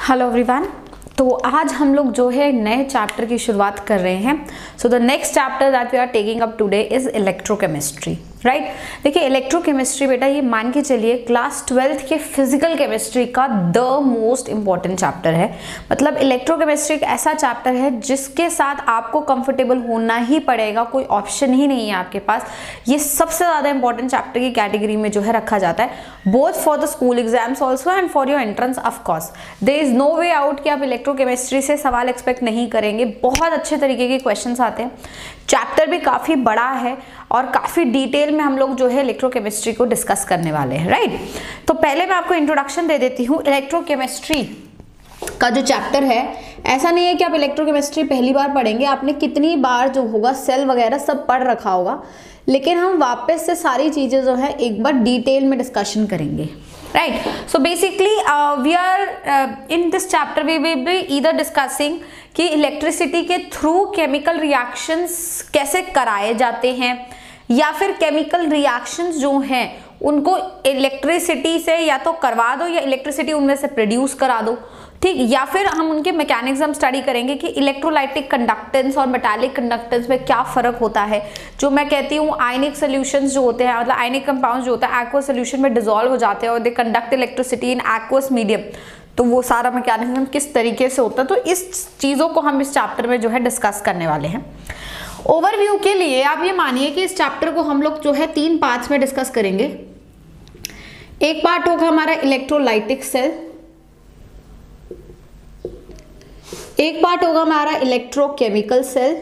Hello everyone. तो आज हम लोग जो है नए चैप्टर की शुरुआत कर रहे हैं। So the next chapter that we are taking up today is electrochemistry, right. देखिए इलेक्ट्रोकेमिस्ट्री बेटा ये मान के चलिए क्लास 12th के फिजिकल केमिस्ट्री का द मोस्ट इंपॉर्टेंट चैप्टर है। मतलब इलेक्ट्रोकेमिस्ट्री एक ऐसा चैप्टर है जिसके साथ आपको कंफर्टेबल होना ही पड़ेगा, कोई ऑप्शन ही नहीं है आपके पास। ये सबसे ज्यादा इंपॉर्टेंट चैप्टर की कैटेगरी में जो है रखा जाता है, both for the school exams also and for your entrance. Of course there is no way out कि आप इलेक्ट्रोकेमिस्ट्री से सवाल एक्सपेक्ट नहीं करेंगे। बहुत अच्छे तरीके के क्वेश्चंस आते हैं। चैप्टर भी काफी बड़ा है और काफी डिटेल में हम लोग जो है इलेक्ट्रोकेमिस्ट्री को डिस्कस करने वाले हैं, राइट। तो पहले मैं आपको इंट्रोडक्शन दे देती हूँ। इलेक्ट्रोकेमिस्ट्री का जो चैप्टर है, ऐसा नहीं है कि आप इलेक्ट्रोकेमिस्ट्री पहली बार पढ़ेंगे, आपने कितनी बार जो होगा सेल वगैरह सब पढ़ रखा होगा, लेकिन हम वापस से सारी चीजें जो है एक बार डिटेल में डिस्कशन करेंगे, right? So basically we are in this chapter we will be either discussing कि इलेक्ट्रिसिटी के थ्रू केमिकल रिएक्शंस कैसे कराए जाते हैं, या फिर केमिकल रिएक्शंस जो हैं उनको इलेक्ट्रिसिटी से या तो करवा दो या इलेक्ट्रिसिटी उनमें से प्रोड्यूस करा दो, ठीक। या फिर हम उनके मैकेनिज्म स्टडी करेंगे कि इलेक्ट्रोलाइटिक कंडक्टेंस और मेटालिक कंडक्टेंस में क्या फर्क होता है। जो मैं कहती हूँ आयनिक सोल्यूशंस जो होते हैं, मतलब आयनिक कंपाउंड्स जो होता है एक्वस सोल्यूशन में डिसॉल्व हो जाते हैं और they conduct electricity in aqueous medium, तो वो सारा मैकेनिज्म किस तरीके से होता है। तो इस चीजों को हम इस चैप्टर में जो है डिस्कस करने वाले हैं। ओवरव्यू के लिए आप ये मानिए कि इस चैप्टर को हम लोग जो है 3 पार्ट्स में डिस्कस करेंगे। एक पार्ट होगा हमारा इलेक्ट्रोलाइटिक सेल, एक पार्ट होगा हमारा इलेक्ट्रोकेमिकल सेल,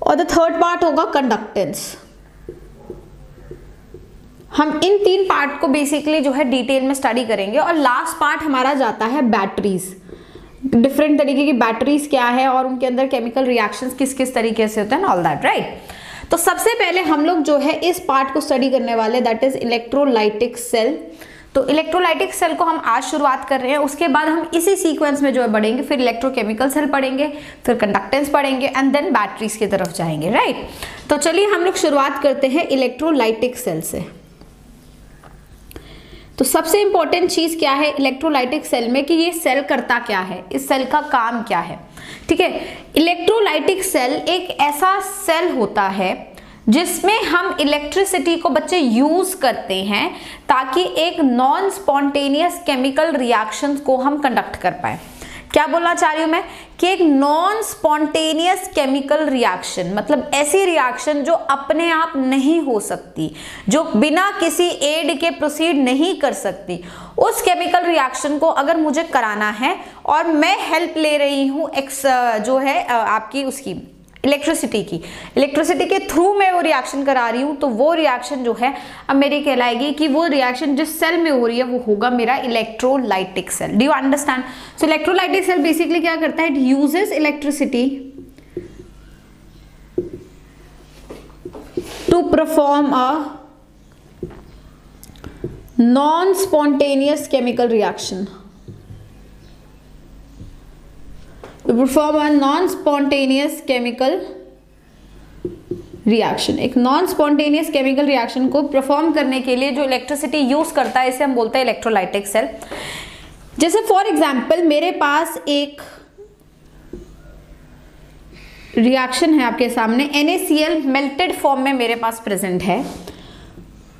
और द थर्ड पार्ट होगा कंडक्टेंस। हम इन 3 पार्ट को बेसिकली जो है डिटेल में स्टडी करेंगे। और लास्ट पार्ट हमारा जाता है बैटरीज, डिफरेंट तरीके की बैटरीज क्या है और उनके अंदर केमिकल रिएक्शंस किस किस तरीके से होते हैं, ऑल दैट, राइट। तो सबसे पहले हम लोग जो है इस पार्ट को स्टडी करने वाले, दैट इज इलेक्ट्रोलाइटिक सेल। तो इलेक्ट्रोलाइटिक सेल को हम आज शुरुआत कर रहे हैं, उसके बाद हम इसी सीक्वेंस में जो है बढ़ेंगे, फिर इलेक्ट्रोकेमिकल सेल पढ़ेंगे, फिर कंडक्टेंस पढ़ेंगे एंड देन बैटरीज की तरफ जाएंगे, राइट। तो चलिए हम लोग शुरुआत करते हैं इलेक्ट्रोलाइटिक सेल से। तो सबसे इंपॉर्टेंट चीज क्या है इलेक्ट्रोलाइटिक सेल में, कि ये सेल करता क्या है, इस सेल का काम क्या है, ठीक है। इलेक्ट्रोलाइटिक सेल एक ऐसा सेल होता है जिसमें हम इलेक्ट्रिसिटी को बच्चे यूज करते हैं ताकि एक नॉन स्पॉन्टेनियस केमिकल रिएक्शंस को हम कंडक्ट कर पाए। क्या बोलना चाह रही हूं मैं, कि एक नॉन स्पॉन्टेनियस केमिकल रिएक्शन, मतलब ऐसी रिएक्शन जो अपने आप नहीं हो सकती, जो बिना किसी एड के प्रोसीड नहीं कर सकती, उस केमिकल रिएक्शन को अगर मुझे कराना है और मैं हेल्प ले रही हूं जो है आपकी उसकी इलेक्ट्रिसिटी के थ्रू मैं वो रिएक्शन करा रही हूं, तो वो रिएक्शन जो है अब मेरी कहलाएगी कि वो रिएक्शन जिस सेल में हो रही है वो होगा मेरा electrolytic cell. Do you understand? So electrolytic cell basically क्या करता है, it uses electricity to perform a non spontaneous chemical reaction, perform a non spontaneous chemical reaction. एक नॉन स्पॉन्टेनियस केमिकल रिएक्शन को परफॉर्म करने के लिए जो इलेक्ट्रिसिटी यूज करता है, इसे हम बोलते हैं इलेक्ट्रोलाइटिक सेल। जैसे फॉर एग्जांपल मेरे पास एक रिएक्शन है आपके सामने, NaCl मेल्टेड फॉर्म में मेरे पास प्रेजेंट है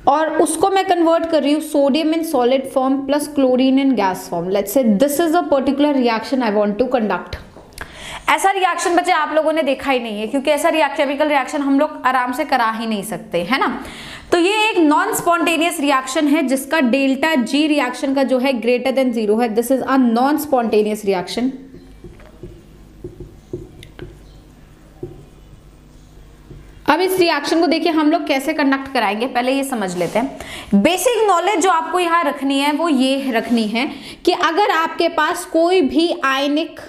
और उसको मैं कन्वर्ट कर रही हूँ sodium in solid form plus chlorine in gas form. Let's say this is a particular reaction I want to conduct. ऐसा रिएक्शन बच्चे आप लोगों ने देखा ही नहीं है, क्योंकि ऐसा केमिकल रिएक्शन हम लोग आराम से करा ही नहीं सकते, है ना। तो ये एक नॉन स्पॉन्टेनियस रिएक्शन है जिसका डेल्टा G रिएक्शन का जो है ग्रेटर देन 0 है। This is a non spontaneous reaction. अब इस रिएक्शन को देखिए हम लोग कैसे कंडक्ट कराएंगे, पहले ये समझ लेते हैं। बेसिक नॉलेज जो आपको यहाँ रखनी है वो ये रखनी है कि अगर आपके पास कोई भी आयनिक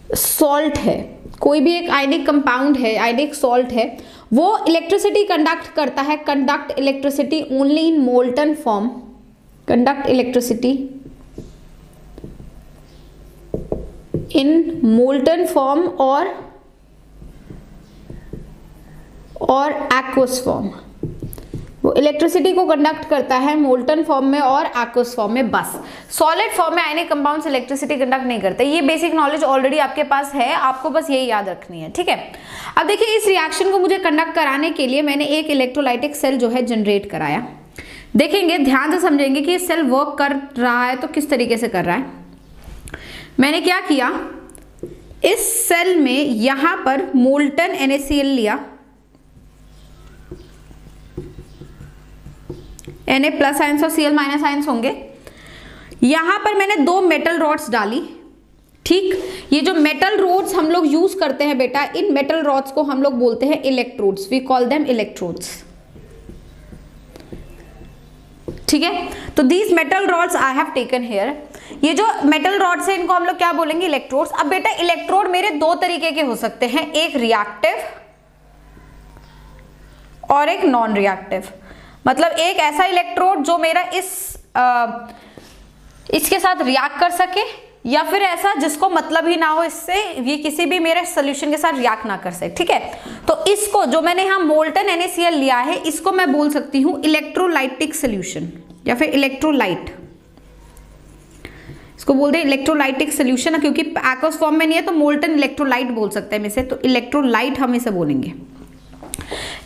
सॉल्ट है, कोई भी एक आयनिक कंपाउंड है, आयनिक सॉल्ट है, वो इलेक्ट्रिसिटी कंडक्ट करता है, conduct electricity only in molten form, conduct electricity in molten form और एक्वस फॉर्म। वो इलेक्ट्रिसिटी को कंडक्ट करता है मोल्टन फॉर्म में और एक्वस फॉर्म में बस। सॉलिड फॉर्म में आयनिक कंपाउंड्स इलेक्ट्रिसिटी कंडक्ट नहीं करते। ये बेसिक नॉलेज ऑलरेडी आपके पास है, आपको बस यही याद रखनी है, ठीक है। अब देखिए इस रिएक्शन को मुझे कंडक्ट कराने के लिए मैंने एक इलेक्ट्रोलाइटिक सेल जो है जनरेट कराया। देखेंगे, ध्यान से समझेंगे कि ये सेल वर्क कर रहा है तो किस तरीके से कर रहा है। मैंने क्या किया, इस सेल में यहां पर मोल्टन NaCl लिया, Na प्लस आयंस और Cl माइनस आयंस होंगे। यहां पर मैंने 2 मेटल रॉड्स डाली, ठीक। ये जो मेटल रॉड्स हम लोग यूज करते हैं बेटा, इन मेटल रॉड्स को हम लोग बोलते हैं electrodes, we call them electrodes, ठीक है। तो these metal rods I have taken here. ये जो मेटल रॉड्स है इनको हम लोग क्या बोलेंगे, इलेक्ट्रोड्स। अब बेटा इलेक्ट्रोड मेरे 2 तरीके के हो सकते हैं, एक रिएक्टिव और एक नॉन रिएक्टिव। मतलब एक ऐसा इलेक्ट्रोड जो मेरा इसके साथ रिएक्ट कर सके, या फिर ऐसा जिसको मतलब ही ना हो इससे, ये किसी भी मेरे सोल्यूशन के साथ रिएक्ट ना कर सके, ठीक है। तो इसको जो मैंने यहाँ मोल्टन NaCl लिया है, इसको मैं बोल सकती हूँ इलेक्ट्रोलाइटिक सोल्यूशन या फिर इलेक्ट्रोलाइट। इसको बोलते हैं इलेक्ट्रोलाइटिक सोल्यूशन, क्योंकि एक्वस फॉर्म में नहीं है तो मोल्टन इलेक्ट्रोलाइट बोल सकते हैं इसे, तो इलेक्ट्रोलाइट हम इसे बोलेंगे।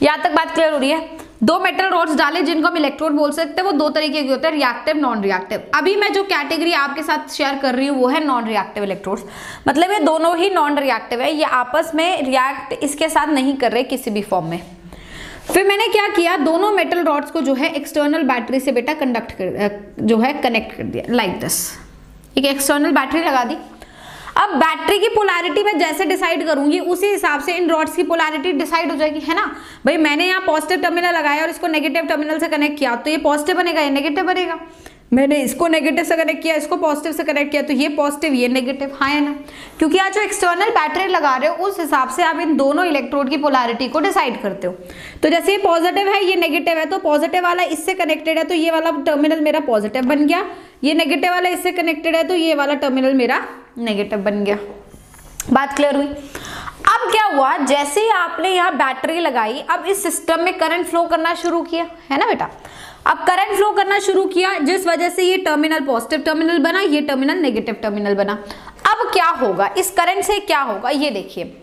यहां तक बात क्लियर हो रही है। 2 मेटल रॉड्स डाले जिनको हम इलेक्ट्रोड बोल सकते हैं, वो 2 तरीके के होते हैं, रिएक्टिव, नॉन रिएक्टिव। अभी मैं जो कैटेगरी आपके साथ शेयर कर रही हूँ वो है नॉन रिएक्टिव इलेक्ट्रोड्स। मतलब ये दोनों ही नॉन रिएक्टिव है, ये आपस में रिएक्ट इसके साथ नहीं कर रहे किसी भी फॉर्म में। फिर मैंने क्या किया, दोनों मेटल रॉड्स को जो है एक्सटर्नल बैटरी से बेटा कनेक्ट कर दिया, लाइक दिस। एक एक्सटर्नल बैटरी लगा दी। अब बैटरी की पोलैरिटी मैं जैसे डिसाइड करूंगी उसी हिसाब से इन रॉड्स की पोलैरिटी डिसाइड हो जाएगी, है ना भाई। मैंने यहाँ पॉजिटिव टर्मिनल लगाया और इसको नेगेटिव टर्मिनल से कनेक्ट किया तो ये पॉजिटिव बनेगा, ये नेगेटिव बनेगा। मैंने इसको नेगेटिव से कनेक्ट किया, इसको पॉजिटिव से कनेक्ट किया तो ये पॉजिटिव, ये नेगेटिव, हाँ है ना। क्योंकि आज जो एक्सटर्नल बैटरी लगा रहे हो उस हिसाब से आप इन दोनों इलेक्ट्रोड की पोलैरिटी को डिसाइड करते हो। तो जैसे ये पॉजिटिव है, ये नेगेटिव है, तो पॉजिटिव वाला इससे कनेक्टेड है तो ये वाला टर्मिनल मेरा पॉजिटिव बन गया, ये नेगेटिव वाला इससे कनेक्टेड है तो ये वाला टर्मिनल मेरा नेगेटिव बन गया। बात क्लियर हुई। अब क्या हुआ, जैसे ही आपने यहाँ बैटरी लगाई, अब इस सिस्टम में करंट फ्लो करना शुरू किया, है ना बेटा। अब करंट फ्लो करना शुरू किया जिस वजह से ये टर्मिनल पॉजिटिव टर्मिनल बना, ये टर्मिनल नेगेटिव टर्मिनल बना। अब क्या होगा, इस करंट से क्या होगा, ये देखिए।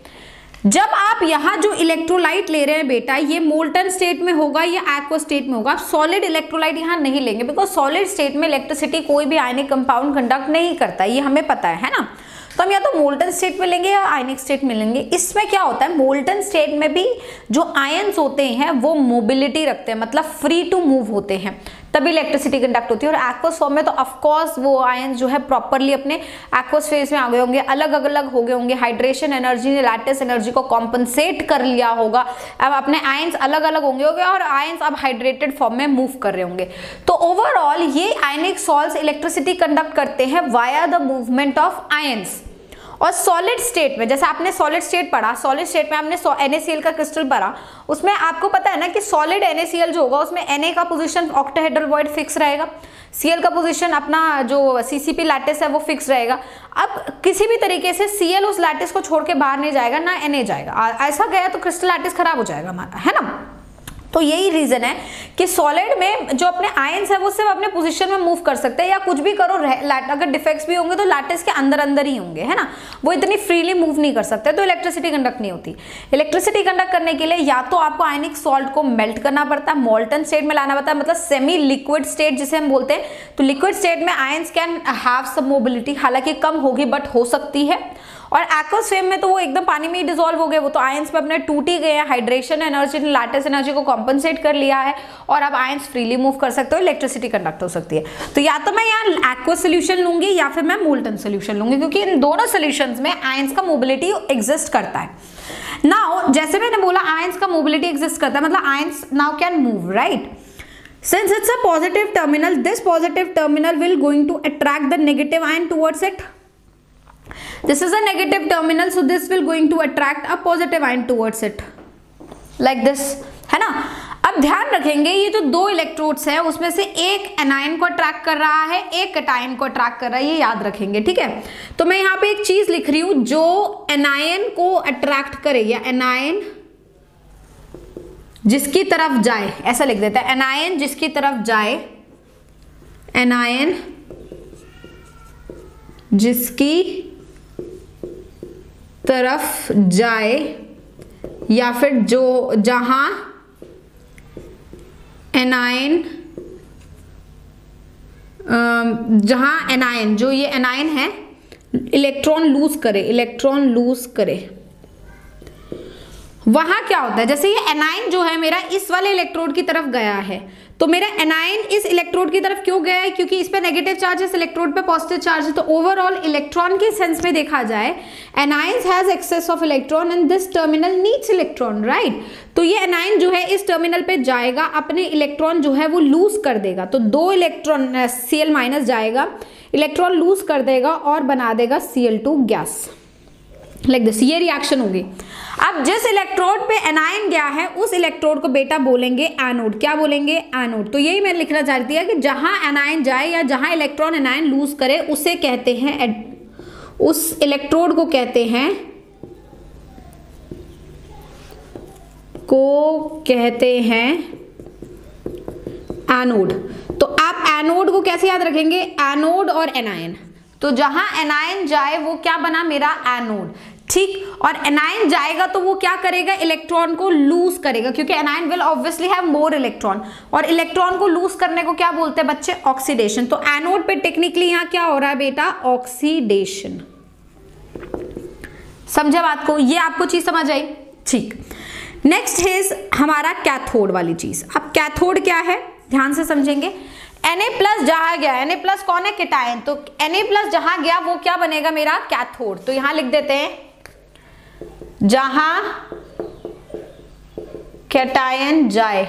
जब आप यहाँ जो इलेक्ट्रोलाइट ले रहे हैं बेटा, ये मोल्टन स्टेट में होगा या एक्वस स्टेट में होगा। आप सॉलिड इलेक्ट्रोलाइट यहाँ नहीं लेंगे, बिकॉज सॉलिड स्टेट में इलेक्ट्रिसिटी कोई भी आयनिक कंपाउंड कंडक्ट नहीं करता, ये हमें पता है ना। तो हम या तो मोल्टन स्टेट में लेंगे या आयनिक स्टेट में लेंगे। इसमें क्या होता है, मोल्टन स्टेट में भी जो आयंस होते हैं वो मोबिलिटी रखते हैं, मतलब फ्री टू मूव होते हैं, तभी इलेक्ट्रिसिटी कंडक्ट होती है। और एक्वस फॉर्म में तो ऑफकोर्स वो आयंस जो है प्रॉपरली अपने एक्वस फेज में आ गए होंगे, अलग अलग हो गए होंगे। हाइड्रेशन एनर्जी ने लैटिस एनर्जी को कॉम्पनसेट कर लिया होगा, अब अपने आयंस अलग अलग होंगे और आयंस अब हाइड्रेटेड फॉर्म में मूव कर रहे होंगे। तो ओवरऑल ये आयनिक सॉल्ट्स इलेक्ट्रिसिटी कंडक्ट करते हैं via the movement of ions. और सॉलिड स्टेट में, जैसे आपने सॉलिड स्टेट पढ़ा, सॉलिड स्टेट में आपने NaCl का क्रिस्टल पढ़ा, उसमें आपको पता है ना कि सॉलिड NaCl जो होगा उसमें Na का पोजीशन ऑक्टाहेड्रल वॉइड फिक्स रहेगा, Cl का पोजीशन अपना जो CCP लैटिस है वो फिक्स रहेगा। अब किसी भी तरीके से Cl उस लैटिस को छोड़ के बाहर नहीं जाएगा, ना Na जाएगा। ऐसा गया तो क्रिस्टल लैटिस खराब हो जाएगा हमारा, है ना। तो यही रीजन है कि सॉलिड में जो अपने आयंस है वो सिर्फ अपने पोजीशन में मूव कर सकते हैं, या कुछ भी करो, अगर डिफेक्ट्स भी होंगे तो लैटिस के अंदर अंदर ही होंगे, है ना। वो इतनी फ्रीली मूव नहीं कर सकते, तो इलेक्ट्रिसिटी कंडक्ट नहीं होती। इलेक्ट्रिसिटी कंडक्ट करने के लिए या तो आपको आयनिक सॉल्ट को मेल्ट करना पड़ता है, मोल्टन स्टेट में लाना पड़ता है, मतलब सेमी लिक्विड स्टेट जिसे हम बोलते हैं। तो लिक्विड स्टेट में ions can have some mobility, हालांकि कम होगी बट हो सकती है। और एक्वस फेम में तो वो एकदम पानी में ही डिसॉल्व हो गए, वो तो आयंस पे अपने टूट ही गए हैं। हाइड्रेशन एनर्जी ने लैटिस एनर्जी को कॉम्पनसेट कर लिया है और अब आयंस फ्रीली मूव कर सकते हो, इलेक्ट्रिसिटी कंडक्ट हो सकती है। तो या तो मैं यहाँ एक्वस सोल्यूशन लूंगी या फिर मैं मोल्टन सोल्यूशन लूंगी, क्योंकि इन दोनों सोल्यूशंस में आयंस का मोबिलिटी एग्जिस्ट करता है। नाउ जैसे मैंने बोला आयंस का मोबिलिटी एग्जिस्ट करता है, मतलब ions now can move, right. Since it's a positive terminal, this positive terminal will going to attract the negative ion towards it. This is a negative terminal, so this will going to attract a positive ion towards it, like this, है ना। अब ध्यान रखेंगे ये जो 2 electrodes है उसमें से एक एनायन को अट्रैक्ट कर रहा है, एक कैटायन को अट्रैक्ट कर रहा है, ये याद रखेंगे, ठीक है। तो मैं यहाँ पे एक चीज लिख रही हूं, जो एनायन को अट्रैक्ट करे या एनायन जिसकी तरफ जाए, ऐसा लिख देता है, एनायन जिसकी तरफ जाए, एनायन जिसकी तरफ जाए, या फिर जो जहां एनायन जो ये एनायन है इलेक्ट्रॉन लूज करे, वहां क्या होता है, जैसे ये एनायन जो है मेरा इस वाले इलेक्ट्रोड की तरफ गया है, तो मेरा एनायन इस इलेक्ट्रोड की तरफ क्यों गया है, क्योंकि इस पे नेगेटिव चार्ज है, इस इलेक्ट्रोड पे पॉजिटिव चार्ज है। तो ओवरऑल इलेक्ट्रॉन के सेंस में देखा जाए, anions has excess of electron and this terminal needs electron, right. तो ये एनायन जो है इस टर्मिनल पे जाएगा, अपने इलेक्ट्रॉन जो है वो लूज कर देगा, तो 2 इलेक्ट्रॉन Cl- जाएगा, इलेक्ट्रॉन लूज कर देगा और बना देगा Cl2 गैस, लाइक दिस। ये रिएक्शन होगी। अब जिस इलेक्ट्रोड पे एनायन गया है उस इलेक्ट्रोड को बेटा बोलेंगे एनोड। क्या बोलेंगे? एनोड। तो यही मैं लिखना चाहती है कि जहां एनायन जाए या जहां इलेक्ट्रॉन एनायन लूज करे उसे कहते हैं, उस इलेक्ट्रोड को कहते हैं एनोड। तो आप एनोड को कैसे याद रखेंगे? एनोड और एनायन, तो जहां एनायन जाए वो क्या बना? मेरा एनोड, ठीक। और एनायन जाएगा तो वो क्या करेगा? इलेक्ट्रॉन को लूज करेगा, क्योंकि anion will obviously have more electron, और इलेक्ट्रॉन को लूज करने को क्या बोलते हैं बच्चे? ऑक्सीडेशन। तो एनोड पे टेक्निकली यहां क्या हो रहा है बेटा? ऑक्सीडेशन। समझा बात को? ये आपको चीज समझ आई? ठीक। नेक्स्ट इज हमारा कैथोड वाली चीज। अब कैथोड क्या है ध्यान से समझेंगे। Na+ जहां गया, Na+ कौन है? कैटायन। तो Na+ जहां गया वो क्या बनेगा? मेरा कैथोड। तो यहां लिख देते हैं जहां कैटायन जाए,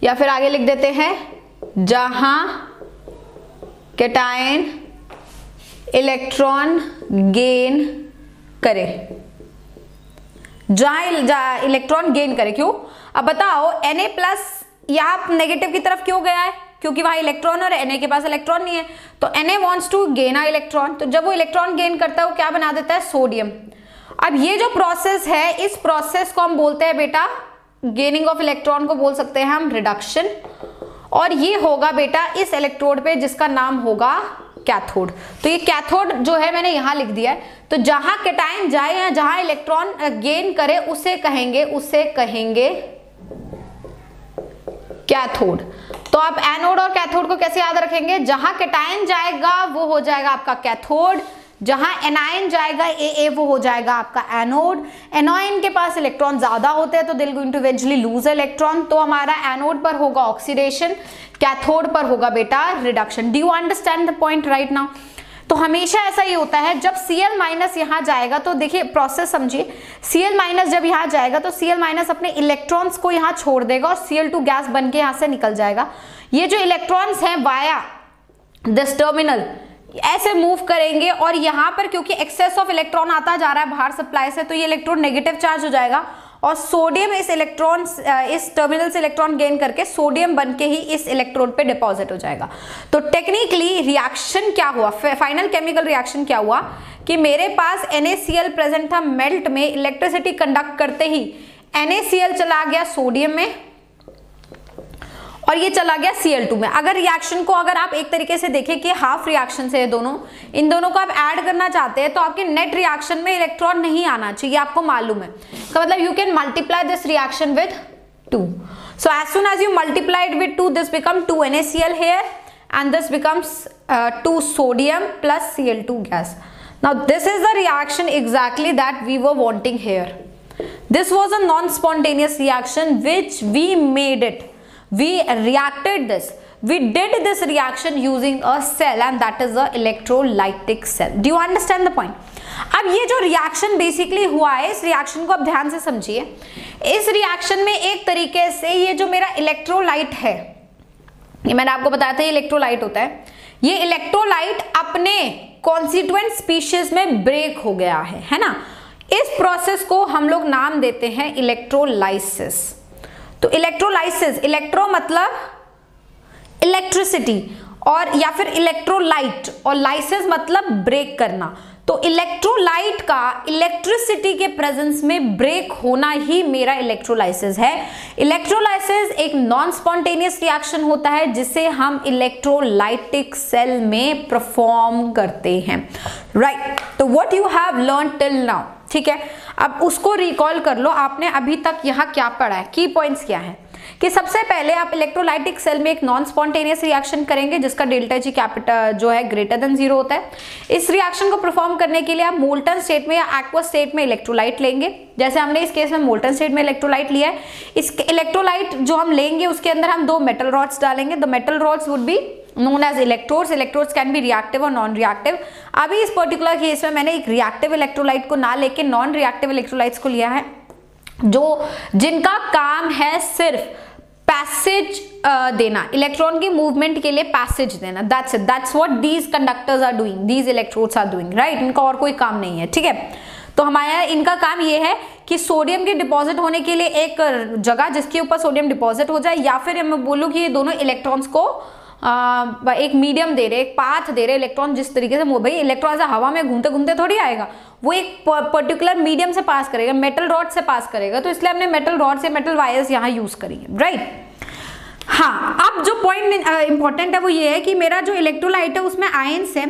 या फिर आगे लिख देते हैं जहां कैटायन इलेक्ट्रॉन गेन करे, जहां इलेक्ट्रॉन गेन करे। क्यों? अब बताओ Na+ यहां नेगेटिव की तरफ क्यों गया है? क्योंकि वहां इलेक्ट्रॉन और Na के पास इलेक्ट्रॉन नहीं है, तो Na wants to gain a electron. तो जब वो इलेक्ट्रॉन गेन करता है वो क्या बना देता है? सोडियम। अब ये जो प्रोसेस है, इस प्रोसेस को हम बोलते हैं बेटा, गेनिंग ऑफ इलेक्ट्रॉन को बोल सकते हैं हम रिडक्शन, और ये होगा बेटा इस इलेक्ट्रोड पे जिसका नाम होगा कैथोड। तो ये कैथोड जो है मैंने यहां लिख दिया है। तो जहां कैटायन जाए या जहां इलेक्ट्रॉन गेन करे उसे कहेंगे कैथोड। तो आप एनोड और कैथोड को कैसे याद रखेंगे? जहां कैटायन जाएगा वो हो जाएगा आपका कैथोड, जहां एनायन जाएगा AA वो हो जाएगा आपका एनोड। एनायन के पास इलेक्ट्रॉन ज्यादा होते हैं तो they will going to eventually lose electron, तो हमारा एनोड पर होगा ऑक्सीडेशन, कैथोड पर होगा बेटा reduction. Do you understand the point right now? तो हमेशा ऐसा ही होता है, जब Cl- यहां जाएगा तो देखिए प्रोसेस समझिए, Cl- जब यहां जाएगा तो Cl- अपने इलेक्ट्रॉन्स को यहां छोड़ देगा और Cl2 गैस बन के यहां से निकल जाएगा। ये जो इलेक्ट्रॉन्स हैं वाया दिस टर्मिनल ऐसे मूव करेंगे, और यहां पर क्योंकि एक्सेस ऑफ इलेक्ट्रॉन आता जा रहा है बाहर सप्लाई से, तो ये इलेक्ट्रॉन नेगेटिव चार्ज हो जाएगा, और सोडियम इस टर्मिनल से इलेक्ट्रॉन गेन करके सोडियम बन के ही इस इलेक्ट्रोड पे डिपॉजिट हो जाएगा। तो टेक्निकली रिएक्शन क्या हुआ, फाइनल केमिकल रिएक्शन क्या हुआ कि मेरे पास NaCl प्रेजेंट था मेल्ट में, इलेक्ट्रिसिटी कंडक्ट करते ही NaCl चला गया सोडियम में और ये चला गया Cl2 में। अगर रिएक्शन को अगर आप एक तरीके से देखें कि हाफ रिएक्शन से दोनों, इन दोनों को आप ऐड करना चाहते हैं तो आपके नेट रिएक्शन में इलेक्ट्रॉन नहीं आना चाहिए, आपको मालूम है। तो मतलब you can multiply this reaction with 2। So as soon as you multiply it with 2 this become 2 NaCl here and this becomes 2 sodium plus Cl2 gas. Now this is the reaction exactly that we were wanting here. This was a non-spontaneous reaction which we made it. We reacted this. We did this reaction using a cell and that is a electrolytic cell. Do you understand the point? अब ये जो reaction basically हुआ है, इस reaction को आप ध्यान से समझिए। इस रिएक्शन में एक तरीके से ये जो मेरा इलेक्ट्रोलाइट है, ये मैंने आपको बताया था ये इलेक्ट्रोलाइट होता है, ये इलेक्ट्रोलाइट अपने कॉन्स्टिट्यूएंट स्पीशीज में ब्रेक हो गया है ना। इस प्रोसेस को हम लोग नाम देते हैं इलेक्ट्रोलाइसिस। तो इलेक्ट्रोलाइसिस, इलेक्ट्रो मतलब इलेक्ट्रिसिटी और या फिर इलेक्ट्रोलाइट, और लाइसिस मतलब ब्रेक करना। तो इलेक्ट्रोलाइट का इलेक्ट्रिसिटी के प्रेजेंस में ब्रेक होना ही मेरा इलेक्ट्रोलाइसिस है। इलेक्ट्रोलाइसिस एक नॉन स्पॉन्टेनियस रिएक्शन होता है जिसे हम इलेक्ट्रोलाइटिक सेल में परफॉर्म करते हैं, राइट। तो what you have learn till now, ठीक है, अब उसको रिकॉल कर लो। आपने अभी तक यहाँ क्या पढ़ा है, की पॉइंट्स क्या है कि सबसे पहले आप इलेक्ट्रोलाइटिक सेल में एक नॉन स्पॉन्टेनियस रिएक्शन करेंगे जिसका डेल्टा जी कैपिटल जो है ग्रेटर देन 0 होता है। इस रिएक्शन को परफॉर्म करने के लिए आप मोल्टन स्टेट में या एक्वस स्टेट में इलेक्ट्रोलाइट लेंगे, जैसे हमने इस केस में मोल्टन स्टेट में इलेक्ट्रोलाइट लिया है। इस इलेक्ट्रोलाइट जो हम लेंगे उसके अंदर हम 2 मेटल रॉड्स डालेंगे। The metal rods would be known as electrodes. Electrodes can be reactive और नॉन रिएक्टिव। अभी इस पर्टिकुलर केस में मैंने एक रिएक्टिव इलेक्ट्रोलाइट को ना लेके नॉन रिएक्टिव इलेक्ट्रोलाइट्स को लिया है, जो जिनका काम है सिर्फ पैसेज देना, इलेक्ट्रॉन की मूवमेंट के लिए पैसेज देना। That's it, that's what these conductors are doing, these electrodes are doing, right. इनका और कोई काम नहीं है, ठीक है। तो हमारा इनका काम ये है कि सोडियम के डिपॉजिट होने के लिए एक जगह जिसके ऊपर सोडियम डिपॉजिट हो जाए, या फिर मैं बोलूँ कि ये दोनों इलेक्ट्रॉन्स को एक मीडियम दे रहे, एक पाथ दे रहे। इलेक्ट्रॉन जिस तरीके से, भाई इलेक्ट्रॉन ऐसा हवा में घूमते घूमते थोड़ी आएगा, वो एक पर्टिकुलर मीडियम से पास करेगा, मेटल रॉड से पास करेगा। तो इसलिए हमने मेटल रॉड से मेटल वायर्स यहाँ यूज करेंगे, राइट। हाँ, अब जो पॉइंट इंपॉर्टेंट है वो ये है कि मेरा जो इलेक्ट्रोलाइट है उसमें आयंस है।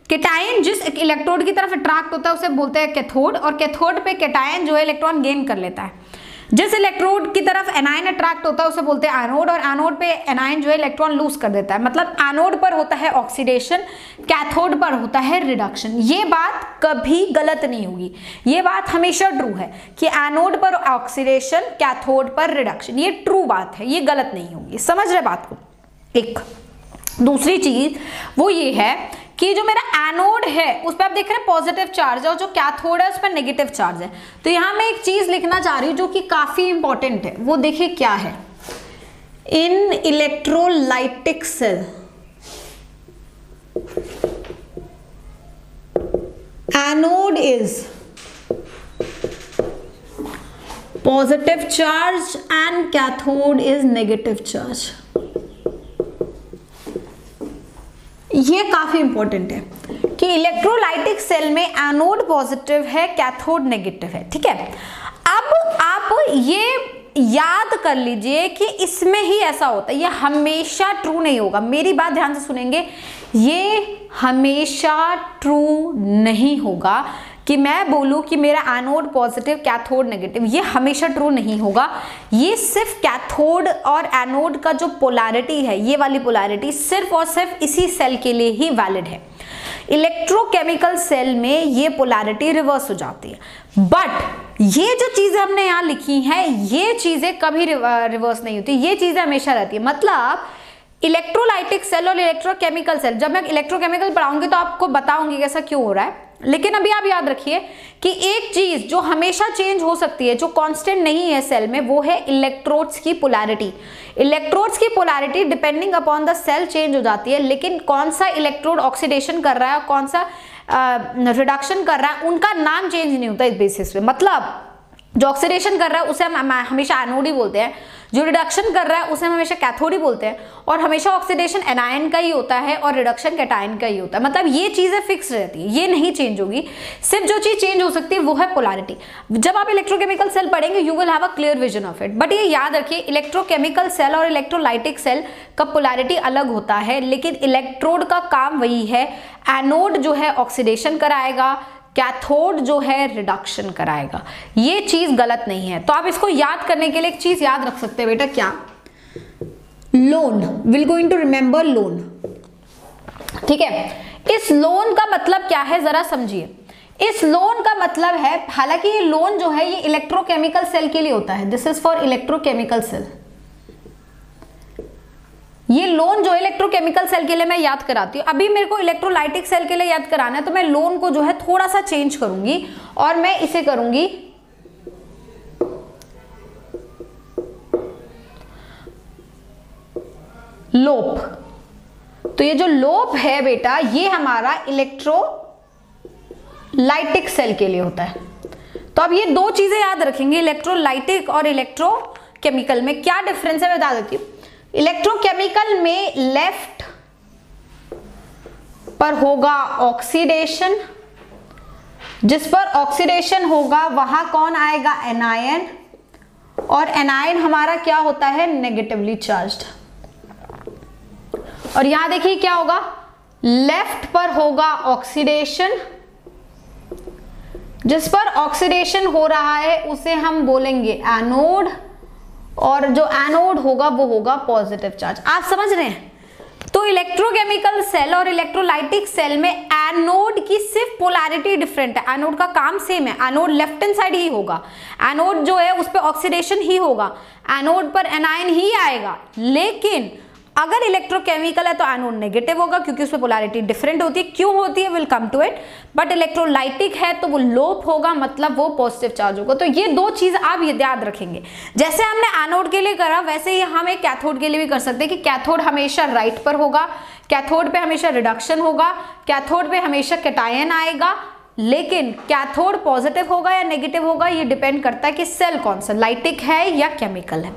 कैटायन जिस इलेक्ट्रोड की तरफ अट्रैक्ट होता है उसे बोलते हैं कैथोड, और कैथोड पे कैटायन जो है इलेक्ट्रॉन गेन कर लेता है। जिस इलेक्ट्रोड की तरफ एनायन अट्रैक्ट होता है उसे बोलते हैं एनोड, और एनोड पे एनायन जो है इलेक्ट्रॉन लूज कर देता है। मतलब एनोड पर होता है ऑक्सीडेशन, कैथोड पर होता है रिडक्शन। ये बात कभी गलत नहीं होगी, ये बात हमेशा ट्रू है कि एनोड पर ऑक्सीडेशन, कैथोड पर रिडक्शन, ये ट्रू बात है, ये गलत नहीं होगी। समझ रहे बात को। एक दूसरी चीज वो ये है कि जो मेरा एनोड है उस पर आप देख रहे हैं पॉजिटिव चार्ज है, और जो कैथोड है उस पर नेगेटिव चार्ज है। तो यहां मैं एक चीज लिखना चाह रही हूं जो कि काफी इंपॉर्टेंट है, वो देखिए क्या है। In electrolytic cell anode is positive charge and cathode is negative charge. ये काफी इंपॉर्टेंट है कि इलेक्ट्रोलाइटिक सेल में एनोड पॉजिटिव है, कैथोड नेगेटिव है, ठीक है। अब आप ये याद कर लीजिए कि इसमें ही ऐसा होता है, ये हमेशा ट्रू नहीं होगा। मेरी बात ध्यान से सुनेंगे, ये हमेशा ट्रू नहीं होगा कि मैं बोलूं कि मेरा एनोड पॉजिटिव कैथोड नेगेटिव, ये हमेशा ट्रू नहीं होगा। ये सिर्फ कैथोड और एनोड का जो पोलैरिटी है, ये वाली पोलैरिटी सिर्फ और सिर्फ इसी सेल के लिए ही वैलिड है। इलेक्ट्रोकेमिकल सेल में ये पोलैरिटी रिवर्स हो जाती है, बट ये जो चीजें हमने यहाँ लिखी हैं ये चीजें कभी रिवर्स नहीं होती, ये चीजें हमेशा रहती है। मतलब इलेक्ट्रोलाइटिक सेल और इलेक्ट्रोकेमिकल सेल, जब मैं इलेक्ट्रोकेमिकल पढ़ाऊंगी तो आपको बताऊंगी कैसा क्यों हो रहा है, लेकिन अभी आप याद रखिए कि एक चीज जो हमेशा चेंज हो सकती है, जो कांस्टेंट नहीं है सेल में, वो है इलेक्ट्रोड्स की पोलैरिटी। इलेक्ट्रोड्स की polarity depending upon the cell change हो जाती है, लेकिन कौन सा इलेक्ट्रोड ऑक्सीडेशन कर रहा है और कौन सा रिडक्शन कर रहा है, उनका नाम चेंज नहीं होता इस बेसिस पे। मतलब जो ऑक्सीडेशन कर रहा है उसे हम हमेशा एनोड ही बोलते हैं, जो रिडक्शन कर रहा है उसे हम हमेशा कैथोड ही बोलते हैं, और हमेशा ऑक्सीडेशन एनायन का ही होता है और रिडक्शन कैटायन का ही होता है। मतलब ये चीजें फिक्स रहती है, ये नहीं चेंज होगी। सिर्फ जो चीज चेंज हो सकती है वो है पोलैरिटी। जब आप इलेक्ट्रोकेमिकल सेल पढ़ेंगे you will have a clear vision of it, but ये याद रखिए इलेक्ट्रोकेमिकल सेल और इलेक्ट्रोलाइटिक सेल का पोलैरिटी अलग होता है, लेकिन इलेक्ट्रोड का काम वही है। एनोड जो है ऑक्सीडेशन कराएगा, कैथोड जो है रिडक्शन कराएगा। ये चीज गलत नहीं है। तो आप इसको याद करने के लिए एक चीज याद रख सकते हैं बेटा, क्या? Loan, will going to remember loan, ठीक है। इस लोन का मतलब क्या है जरा समझिए। इस लोन का मतलब है, हालांकि ये लोन जो है ये इलेक्ट्रोकेमिकल सेल के लिए होता है, this is for electrochemical cell. ये लोन जो इलेक्ट्रोकेमिकल सेल के लिए मैं याद कराती हूँ। अभी मेरे को इलेक्ट्रोलाइटिक सेल के लिए याद कराना है, तो मैं लोन को जो है थोड़ा सा चेंज करूंगी और मैं इसे करूंगी लोप। तो ये जो लोप है बेटा, ये हमारा इलेक्ट्रोलाइटिक सेल के लिए होता है। तो अब ये दो चीजें याद रखेंगे, इलेक्ट्रोलाइटिक और इलेक्ट्रोकेमिकल में क्या डिफरेंस है मैं बता देती हूँ। इलेक्ट्रोकेमिकल में लेफ्ट पर होगा ऑक्सीडेशन जिस पर ऑक्सीडेशन होगा वहां कौन आएगा, एनायन, और एनायन हमारा क्या होता है, नेगेटिवली चार्ज्ड। और यहां देखिए क्या होगा, लेफ्ट पर होगा ऑक्सीडेशन, जिस पर ऑक्सीडेशन हो रहा है उसे हम बोलेंगे एनोड, और जो एनोड होगा वो होगा पॉजिटिव चार्ज। आप समझ रहे हैं? तो इलेक्ट्रोकेमिकल सेल और इलेक्ट्रोलाइटिक सेल में एनोड की सिर्फ पोलैरिटी डिफरेंट है, एनोड का काम सेम है, एनोड लेफ्ट हैंड साइड ही होगा, एनोड जो है उस पर ऑक्सीडेशन ही होगा, एनोड पर एनायन ही आएगा। लेकिन अगर इलेक्ट्रोकेमिकल है तो एनोड नेगेटिव होगा क्योंकि उसमें पोलैरिटी डिफरेंट होती है, क्यों होती है will come to it. But electrolytic है तो वो लोप होगा, मतलब वो पॉजिटिव चार्ज होगा। तो ये दो चीज आप ये याद रखेंगे। जैसे हमने एनोड के लिए करा वैसे ही हम एक कैथोड के लिए भी कर सकते हैं कि कैथोड हमेशा राइट पर होगा, कैथोड पे हमेशा रिडक्शन होगा, कैथोड पे हमेशा कैटायन आएगा। लेकिन कैथोड पॉजिटिव होगा या नेगेटिव होगा ये डिपेंड करता है कि सेल कौन सा, लाइटिक है या केमिकल है।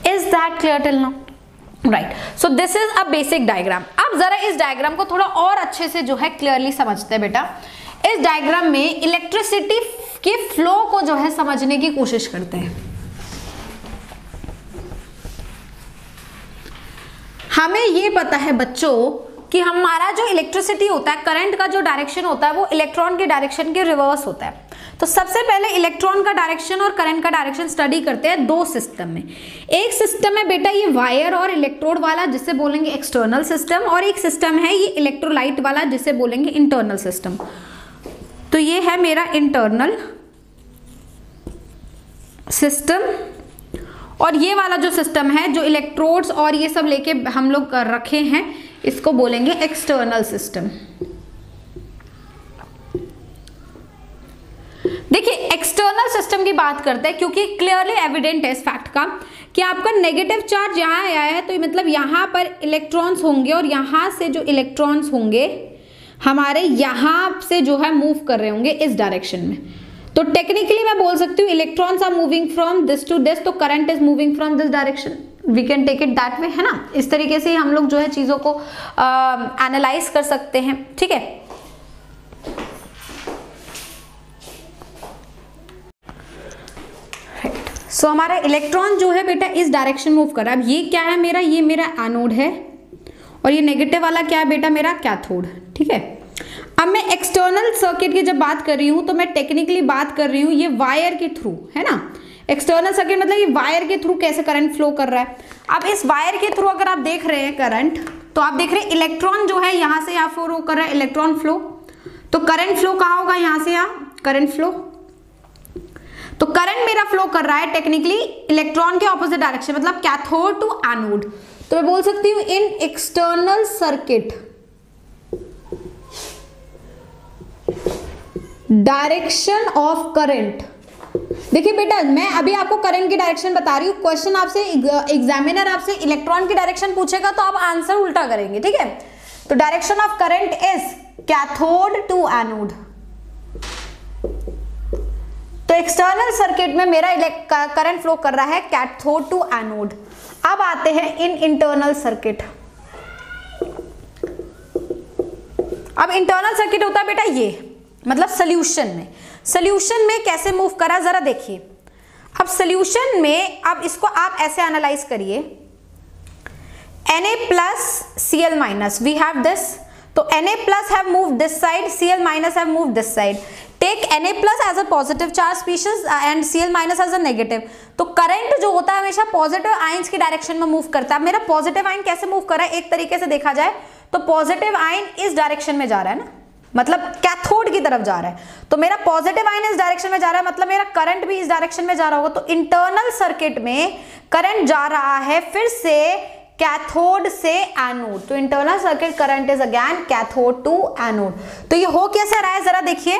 Is that clear till now? Right, so this is a basic diagram. अब जरा इस डायग्राम को थोड़ा और अच्छे से जो है क्लियरली समझते हैं बेटा। इस डायग्राम में इलेक्ट्रिसिटी के फ्लो को जो है समझने की कोशिश करते हैं। हमें ये पता है बच्चों कि हमारा जो इलेक्ट्रिसिटी होता है, करंट का जो डायरेक्शन होता है वो इलेक्ट्रॉन के डायरेक्शन के रिवर्स होता है। तो सबसे पहले इलेक्ट्रॉन का डायरेक्शन और करंट का डायरेक्शन स्टडी करते हैं दो सिस्टम में। एक सिस्टम है बेटा ये वायर और इलेक्ट्रोड वाला जिसे बोलेंगे एक्सटर्नल सिस्टम, और एक सिस्टम है ये इलेक्ट्रोलाइट वाला जिसे बोलेंगे इंटरनल सिस्टम। तो ये है मेरा इंटरनल सिस्टम, और ये वाला जो सिस्टम है जो इलेक्ट्रोड्स और ये सब लेके हम लोग रखे हैं इसको बोलेंगे एक्सटर्नल सिस्टम। देखिए एक्सटर्नल सिस्टम की बात करते हैं क्योंकि क्लियरली एविडेंट है इस फैक्ट का कि आपका नेगेटिव चार्ज यहाँ आया है तो मतलब यहाँ पर इलेक्ट्रॉन्स होंगे और यहाँ से जो इलेक्ट्रॉन्स होंगे हमारे यहाँ से जो है मूव कर रहे होंगे इस डायरेक्शन में। तो टेक्निकली मैं बोल सकती हूँ electrons are moving from this to this, तो current is moving from this direction, we can take it that way, है ना। इस तरीके से हम लोग जो है चीजों को एनालाइज कर सकते हैं, ठीक है। सो हमारा इलेक्ट्रॉन जो है बेटा इस डायरेक्शन मूव कर रहा है। अब ये क्या है मेरा, ये मेरा एनोड है और ये नेगेटिव वाला क्या है बेटा, मेरा कैथोड, ठीक है। अब मैं एक्सटर्नल सर्किट की जब बात कर रही हूं तो मैं टेक्निकली बात कर रही हूं ये वायर के थ्रू, है ना। एक्सटर्नल सर्किट मतलब ये वायर के थ्रू कैसे करंट फ्लो कर रहा है। अब इस वायर के थ्रू अगर आप देख रहे हैं करंट, तो आप देख रहे हैं इलेक्ट्रॉन जो है यहां से यहाँ फ्लो कर रहा है, इलेक्ट्रॉन फ्लो। तो करंट फ्लो कहाँ होगा, यहां से यहाँ करंट फ्लो। तो करंट मेरा फ्लो कर रहा है टेक्निकली इलेक्ट्रॉन के ऑपोजिट डायरेक्शन, मतलब कैथोड टू एनोड। तो मैं बोल सकती हूँ इन external circuit direction of current. देखिए बेटा मैं अभी आपको करंट की डायरेक्शन बता रही हूँ, क्वेश्चन आपसे एग्जामिनर आपसे इलेक्ट्रॉन की डायरेक्शन पूछेगा तो आप आंसर उल्टा करेंगे, ठीक है। तो direction of current is cathode to anode. तो एक्सटर्नल सर्किट में मेरा करंट फ्लो कर रहा है कैथोड टू एनोड। अब आते हैं इन इंटरनल सर्किट। अब इंटरनल सर्किट होता है बेटा ये, मतलब सॉल्यूशन में कैसे मूव करा जरा देखिए। अब सॉल्यूशन में अब इसको आप ऐसे एनालाइज करिए, Na+ Cl-, we have this. तो Na+ have moved this side, Cl- have moved this side. Take Na+ as a positive charge species and Cl- as a negative. तो करंट जो होता है हमेशा पॉजिटिव आयंस की direction में move करता है। मेरा पॉजिटिव आयन कैसे मूव कर रहा है, एक तरीके से देखा जाए तो पॉजिटिव आयन इस डायरेक्शन में जा रहा है ना, मतलब कैथोड की तरफ जा रहा है। तो मेरा पॉजिटिव आयन इस डायरेक्शन में जा रहा है, मतलब मेरा करंट भी इस डायरेक्शन में जा रहा होगा। तो इंटरनल सर्किट में करंट जा रहा है फिर से कैथोड से एनोड। तो internal circuit current is again cathode to anode. तो ये हो कैसे रहा है जरा देखिए,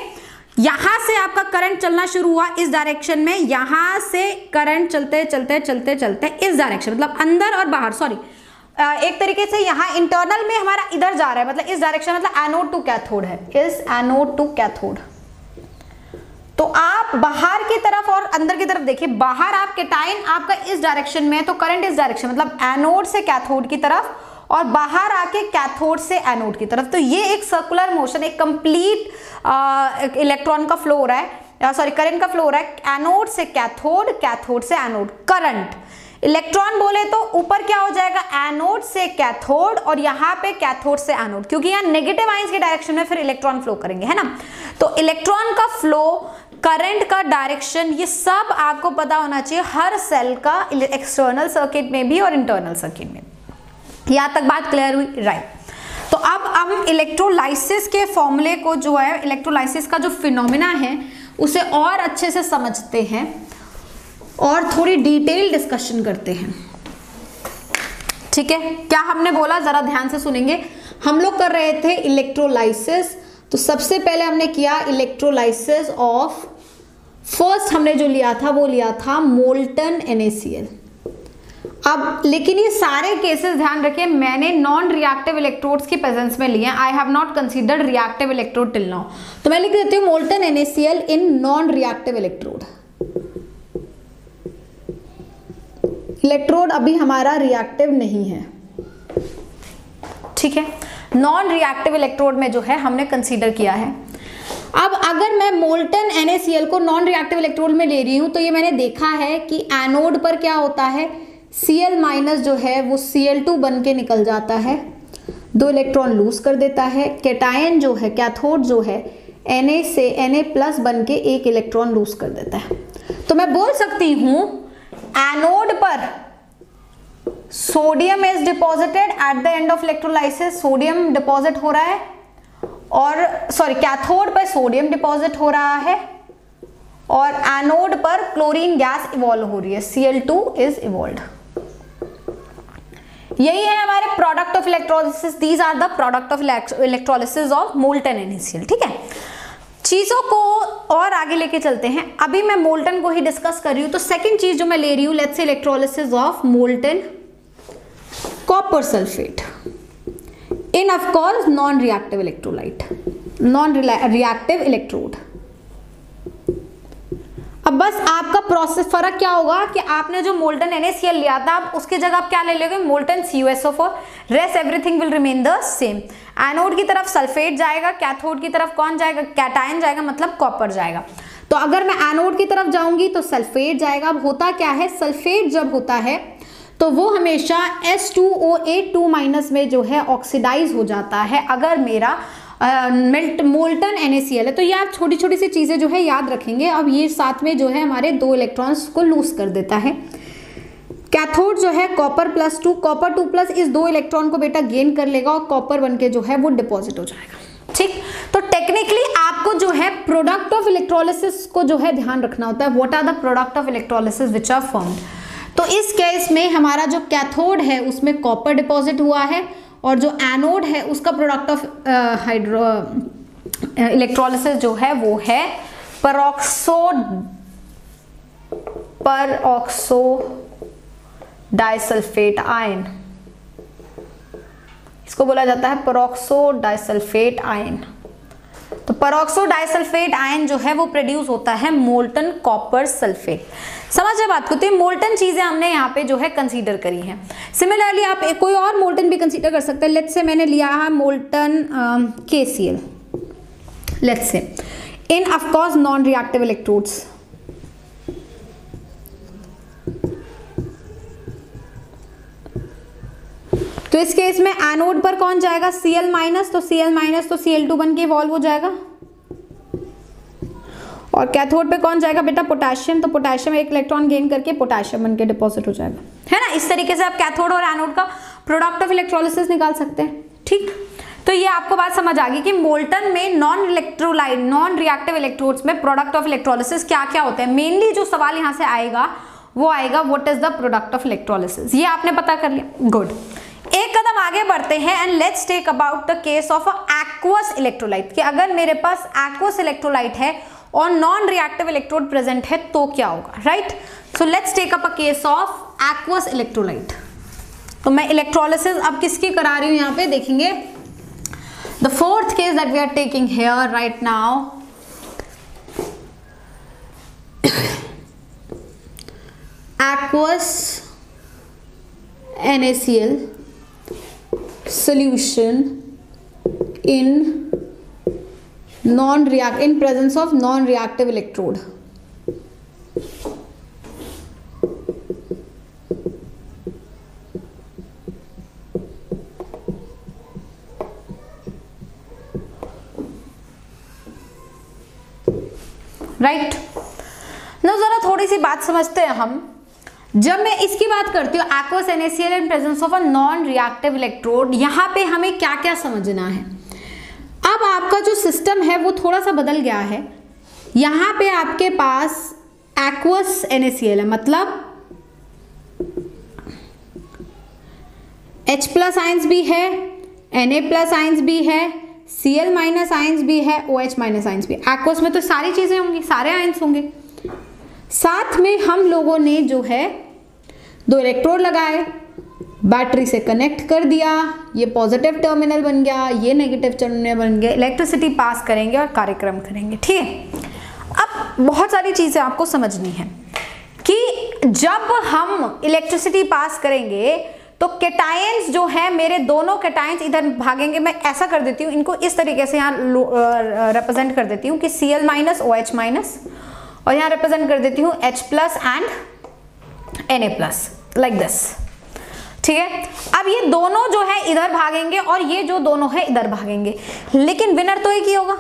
यहां से आपका करंट चलना शुरू हुआ इस डायरेक्शन में, यहां से करंट चलते चलते चलते चलते इस डायरेक्शन, मतलब अंदर और बाहर, सॉरी एक तरीके से यहाँ इंटरनल में हमारा इधर जा रहा है, मतलब इस डायरेक्शन, मतलब एनोड टू कैथोड है, इस एनोड टू कैथोड। तो आप बाहर की तरफ और अंदर की तरफ देखिए, बाहर आप कैटायन आपका इस डायरेक्शन में है तो करंट इस डायरेक्शन, मतलब एनोड से कैथोड की तरफ, और बाहर आके कैथोड से एनोड की तरफ। तो ये एक सर्कुलर मोशन, एक कंप्लीट इलेक्ट्रॉन का फ्लो हो रहा है, सॉरी करंट का फ्लो हो रहा है, एनोड से कैथोड, कैथोड से एनोड, करंट। इलेक्ट्रॉन बोले तो ऊपर क्या हो जाएगा, एनोड से कैथोड, और यहाँ पे कैथोड से एनोड, क्योंकि यहाँ नेगेटिव आयंस के डायरेक्शन में फिर इलेक्ट्रॉन फ्लो करेंगे, है ना। तो इलेक्ट्रॉन का फ्लो, करंट का डायरेक्शन, ये सब आपको पता होना चाहिए हर सेल का, एक्सटर्नल सर्किट में भी और इंटरनल सर्किट में। यहाँ तक बात क्लियर हुई, राइट। तो अब हम इलेक्ट्रोलाइसिस के फॉर्मूले को जो है, इलेक्ट्रोलाइसिस का जो फिनोमिना है उसे और अच्छे से समझते हैं और थोड़ी डिटेल डिस्कशन करते हैं, ठीक है। क्या हमने बोला, जरा ध्यान से सुनेंगे। हम लोग कर रहे थे इलेक्ट्रोलाइसिस, तो सबसे पहले हमने किया इलेक्ट्रोलाइसिस ऑफ, फर्स्ट हमने जो लिया था वो लिया था मोल्टन NaCl। अब लेकिन ये सारे केसेस ध्यान रखिए, मैंने नॉन रिएक्टिव इलेक्ट्रोड्स की प्रेजेंस में लिए, I have not considered reactive electrode till now. तो मैं लिख देती हूँ molten NaCl in non reactive electrode. Electrode अभी हमारा रिएक्टिव नहीं है, ठीक है। नॉन रिएक्टिव इलेक्ट्रोड में जो है हमने कंसीडर किया है। अब अगर मैं मोल्टन NaCl को नॉन रिएक्टिव इलेक्ट्रोड में ले रही हूं, तो ये मैंने देखा है कि एनोड पर क्या होता है, Cl माइनस जो है वो Cl2 बन के निकल जाता है, 2 इलेक्ट्रॉन लूज कर देता है। कैटायन जो है, कैथोड जो है, Na से Na प्लस बन के 1 इलेक्ट्रॉन लूज कर देता है। तो मैं बोल सकती हूं एनोड पर sodium is deposited at the end of electrolysis, sodium deposit हो रहा है, और सॉरी कैथोड पर सोडियम डिपॉजिट हो रहा है, और एनोड पर क्लोरीन गैस इवॉल्व हो रही है, Cl2 इज इवॉल्व्ड। यही है हमारे product of electrolysis, these are the product of electrolysis of molten NaCl, ठीक है। चीजों को और आगे लेके चलते हैं, अभी मैं मोल्टन को ही डिस्कस कर रही हूं। तो सेकंड चीज जो मैं ले रही हूं, let's say electrolysis of molten copper sulphate in of course non reactive electrolyte, non reactive electrode. अब बस आपका प्रोसेस फर्क क्या होगा कि आपने जो मोल्टन NaCl लिया था, आप उसकी जगह आप क्या ले लोगे, molten CuSO4, rest everything will remain the same. Anode की तरफ सल्फेट जाएगा, कैथोड की तरफ कौन जाएगा, कैटायन जाएगा, मतलब कॉपर जाएगा। तो अगर मैं एनोड की तरफ जाऊंगी तो सल्फेट जाएगा। अब होता क्या है, सल्फेट जब होता है तो वो हमेशा H2O8 माइनस में जो है ऑक्सीडाइज हो जाता है, अगर मेरा मोल्टन NaCl है। तो ये आप छोटी छोटी सी चीजें जो है याद रखेंगे। अब ये साथ में जो है हमारे 2 इलेक्ट्रॉन्स को लूज कर देता है। कैथोड जो है कॉपर +2, कॉपर 2+ इस 2 इलेक्ट्रॉन को बेटा गेन कर लेगा और कॉपर बन के जो है वो डिपॉजिट हो जाएगा, ठीक। तो टेक्निकली आपको जो है प्रोडक्ट ऑफ इलेक्ट्रोलिसिस को जो है ध्यान रखना होता है, what are the product of electrolysis which are formed. तो इस केस में हमारा जो कैथोड है उसमें कॉपर डिपॉजिट हुआ है, और जो एनोड है उसका प्रोडक्ट ऑफ इलेक्ट्रोलिसिस जो है वो है पेरोक्सो डाइसल्फेट आयन। इसको बोला जाता है पेरोक्सो डाइसल्फेट आयन। तो पेरोक्सो डाइसल्फेट आयन जो है वो प्रोड्यूस होता है मोल्टन कॉपर सल्फेट। समझ बात को, तो मोल्टन चीजें हमने यहाँ पे जो है कंसीडर करी हैं। सिमिलरली आप एक कोई और मोल्टन भी कंसीडर कर सकते हैं। लेट्स से मैंने लिया है molten KCl, let's say in of course non reactive electrodes. तो इस केस में एनोड पर कौन जाएगा, Cl-, तो Cl- तो Cl2 बन के इवॉल्व हो जाएगा, और कैथोड पे कौन जाएगा बेटा, पोटेशियम। तो पोटेशियम 1 इलेक्ट्रॉन गेन करके पोटेशियम बन के डिपॉजिट हो जाएगा, है ना। इस तरीके से आप कैथोड और एनोड का प्रोडक्ट ऑफ इलेक्ट्रोलिसिस निकाल सकते हैं, ठीक। तो ये आपको बात समझ आ गई कि मोल्टन में non electrolyte, non reactive electrodes में प्रोडक्ट ऑफ इलेक्ट्रोलिसिस क्या क्या होते हैं। मेनली जो सवाल यहाँ से आएगा वो आएगा what is the product of electrolysis, ये आपने पता कर लिया, गुड। एक कदम आगे बढ़ते हैं and let's take about the case of aqueous electrolyte, कि अगर मेरे पास एक्वस इलेक्ट्रोलाइट है और नॉन रिएक्टिव इलेक्ट्रोड प्रेजेंट है तो क्या होगा, right. So let's take up a case of aqueous electrolyte. तो मैं इलेक्ट्रोलिसिस अब किसकी करा रही हूं, यहाँ पे देखेंगे the fourth case that we are taking here right now, aqueous NaCl solution in presence of non-reactive electrode. Right ना, जरा थोड़ी सी बात समझते हैं हम। जब मैं इसकी बात करती हूँ aqueous NaCl in presence of a non reactive electrode, यहाँ पे हमें क्या क्या समझना है। अब आपका जो सिस्टम है वो थोड़ा सा बदल गया है। यहाँ पे आपके पास aqueous NaCl है, मतलब H प्लस आइंस भी है, Na प्लस आइंस भी है, Cl माइनस आइंस भी है, OH माइनस आइंस भी। एक्वस में तो सारी चीजें होंगी, सारे आइंस होंगे। साथ में हम लोगों ने जो है 2 इलेक्ट्रोड लगाए, बैटरी से कनेक्ट कर दिया, ये पॉजिटिव टर्मिनल बन गया, ये नेगेटिव टर्मिनल बन गया, इलेक्ट्रिसिटी पास करेंगे और कार्यक्रम करेंगे। ठीक है, अब बहुत सारी चीजें आपको समझनी है कि जब हम इलेक्ट्रिसिटी पास करेंगे तो कैटायंस जो है, मेरे दोनों कैटायंस इधर भागेंगे। मैं ऐसा कर देती हूँ, इनको इस तरीके से यहाँ रिप्रेजेंट कर देती हूँ कि Cl माइनस OH माइनस, और यहाँ रिप्रेजेंट कर देती हूँ H plus and Na plus, like this. ठीक है, अब ये दोनों जो है इधर भागेंगे और ये जो दोनों है इधर भागेंगे, लेकिन विनर तो एक ही होगा,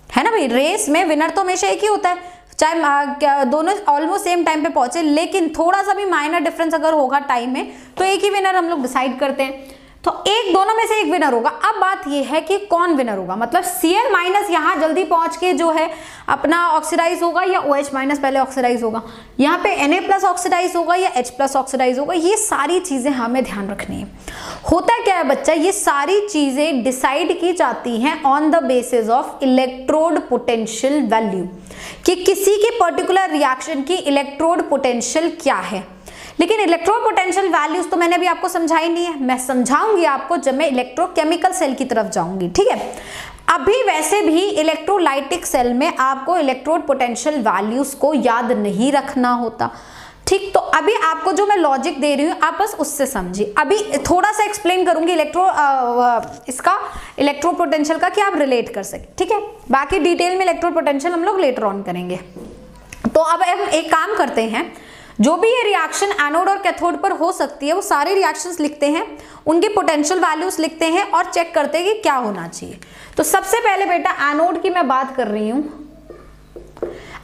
है ना भाई। रेस में विनर तो हमेशा एक ही होता है, चाहे दोनों ऑलमोस्ट सेम टाइम पे पहुंचे, लेकिन थोड़ा सा भी माइनर डिफरेंस अगर होगा टाइम में तो एक ही विनर हम लोग डिसाइड करते हैं। तो एक दोनों में से एक विनर होगा। अब बात ये है कि कौन विनर होगा, मतलब Cl माइनस यहाँ जल्दी पहुंच के जो है अपना ऑक्सीडाइज होगा या OH माइनस पहले ऑक्सीडाइज होगा, यहाँ पे Na प्लस ऑक्सीडाइज होगा या H प्लस ऑक्सीडाइज होगा। ये सारी चीजें हमें ध्यान रखनी है। होता क्या है बच्चा, ये सारी चीजें डिसाइड की जाती हैं on the basis of electrode potential value, कि किसी के पर्टिकुलर रिएक्शन की इलेक्ट्रोड पोटेंशियल क्या है। लेकिन इलेक्ट्रोड पोटेंशियल वैल्यूज तो मैंने अभी आपको समझाई नहीं है, मैं समझाऊंगी आपको जब मैं इलेक्ट्रोकेमिकल सेल की तरफ जाऊंगी। ठीक है, अभी वैसे भी इलेक्ट्रोलाइटिक सेल में आपको इलेक्ट्रोड पोटेंशियल वैल्यूज को याद नहीं रखना होता। ठीक, तो अभी आपको जो मैं लॉजिक दे रही हूँ आप बस उससे समझिए। अभी थोड़ा सा एक्सप्लेन करूंगी इसका इलेक्ट्रो पोटेंशियल का, कि आप रिलेट कर सके। ठीक है, बाकी डिटेल में इलेक्ट्रो पोटेंशियल हम लोग लेटर ऑन करेंगे। तो अब हम एक काम करते हैं, जो भी ये रिएक्शन एनोड और कैथोड पर हो सकती है वो सारे रिएक्शंस लिखते हैं, उनकी पोटेंशियल वैल्यूज लिखते हैं और चेक करते हैं कि क्या होना चाहिए। तो सबसे पहले बेटा एनोड की मैं बात कर रही हूँ।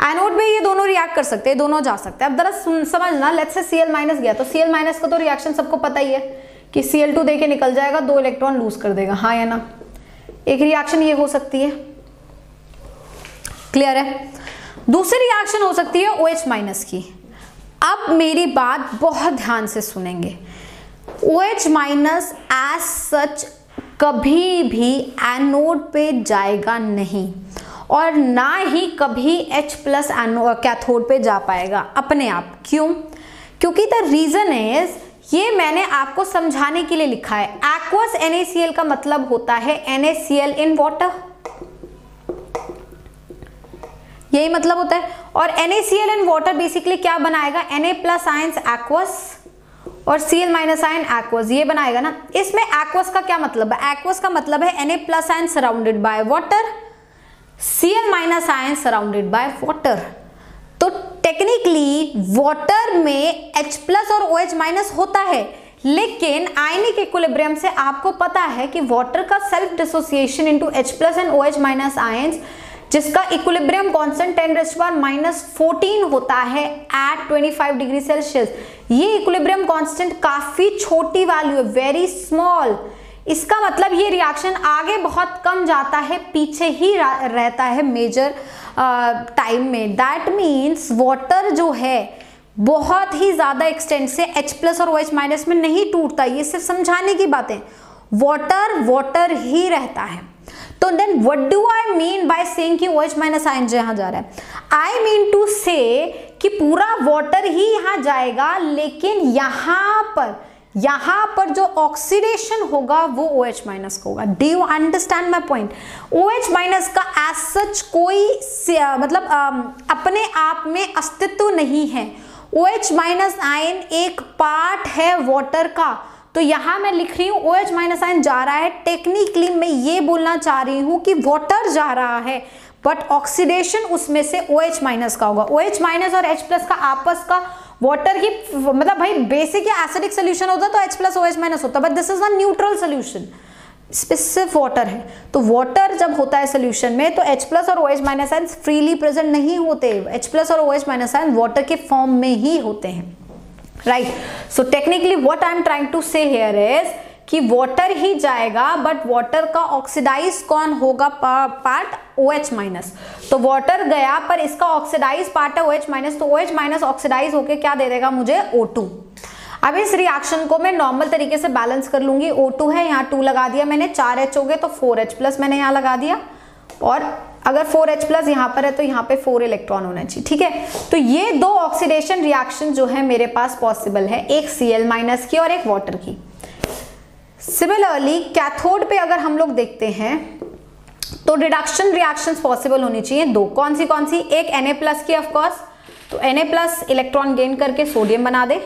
एनोड में ये दोनों रिएक्ट कर सकते हैं, दोनों जा सकते हैं। अब जरा समझना, लेट्स से Cl माइनस गया तो Cl माइनस का तो रिएक्शन सबको पता ही है कि Cl2 देके निकल जाएगा, 2 इलेक्ट्रॉन लूज कर देगा, हाँ या ना। एक रिएक्शन ये हो सकती है, क्लियर है। दूसरी रिएक्शन हो सकती है OH माइनस की। अब मेरी बात बहुत ध्यान से सुनेंगे, OH माइनस एज सच कभी भी एनोड पे जाएगा नहीं, और ना ही कभी H प्लस कैथोड पे जा पाएगा अपने आप। क्यों? क्योंकि द रीजन इज, ये मैंने आपको समझाने के लिए लिखा है। एक्वस NaCl का मतलब होता है NaCl इन वाटर, यही मतलब होता है। और NaCl इन वाटर बेसिकली क्या बनाएगा, Na प्लस आयंस एक्वस और Cl माइनस आयन एक्वस, ये बनाएगा ना। इसमें एक्वस का क्या मतलब है, एक्वस का मतलब है Na plus ion surrounded by water, Cl minus ion surrounded by water. तो टेक्निकली वाटर में H प्लस और OH माइनस होता है, लेकिन आयनिक इक्विलिब्रियम से आपको पता है कि वाटर का self dissociation into H plus and OH minus ions, जिसका इक्विलिब्रियम कांस्टेंट 10⁻⁻14 होता है एट 25 डिग्री सेल्सियस। ये इक्विलिब्रियम कांस्टेंट काफी छोटी वैल्यू है, वेरी स्मॉल। इसका मतलब ये रिएक्शन आगे बहुत कम जाता है, पीछे ही रहता है मेजर टाइम में। दैट मीन्स वाटर जो है बहुत ही ज्यादा एक्सटेंट से H प्लस और OH माइनस में नहीं टूटता। ये सिर्फ समझाने की बातें, वाटर वाटर ही रहता है। तो then what do I mean by saying कि OH माइनस आयन यहाँ जा रहा है, आई मीन टू से कि पूरा वाटर ही यहाँ जाएगा, लेकिन यहाँ पर जो ऑक्सीडेशन होगा वो OH माइनस का होगा। Do you understand my point? OH minus का एज सच कोई मतलब अपने आप में अस्तित्व नहीं है। OH माइनस आयन एक पार्ट है वाटर का, तो यहां मैं लिख रही हूं OH माइनस आयन जा रहा है, टेक्निकली मैं ये बोलना चाह रही हूं कि वाटर जा रहा है, बट ऑक्सीडेशन उसमें से OH माइनस का होगा। OH माइनस और H प्लस का आपस का वाटर की, मतलब भाई बेसिक या एसिडिक सोल्यूशन होता तो H प्लस OH माइनस होता, but this is a neutral solution, सिर्फ वाटर है। तो वाटर जब होता है सोल्यूशन में तो H प्लस और OH minus ion freely present नहीं होते, H प्लस और OH माइनस आयन वाटर के फॉर्म में ही होते हैं, right. So technically what I am trying to say here is कि वाटर ही जाएगा, बट वाटर का ऑक्सीडाइज कौन होगा पार्ट OH माइनस। तो वाटर गया पर इसका ऑक्सीडाइज पार्ट है OH माइनस, तो OH माइनस ऑक्सीडाइज होके क्या दे देगा मुझे O2। अब इस रिएक्शन को मैं नॉर्मल तरीके से बैलेंस कर लूंगी, O2 है यहाँ 2 लगा दिया मैंने, 4H हो गए तो 4H प्लस मैंने यहाँ लगा दिया, और अगर 4H प्लस यहाँ पर है तो यहाँ पे 4 इलेक्ट्रॉन होना चाहिए, ठीक है। तो ये दो ऑक्सीडेशन रिएक्शन जो है मेरे पास पॉसिबल है, एक Cl माइनस की और एक वाटर की। सिमिलरली कैथोड पे अगर हम लोग देखते हैं तो रिडक्शन रिएक्शंस पॉसिबल होनी चाहिए दो, कौन सी, एक Na प्लस की ऑफकोर्स, तो Na प्लस इलेक्ट्रॉन गेन करके सोडियम बना दे,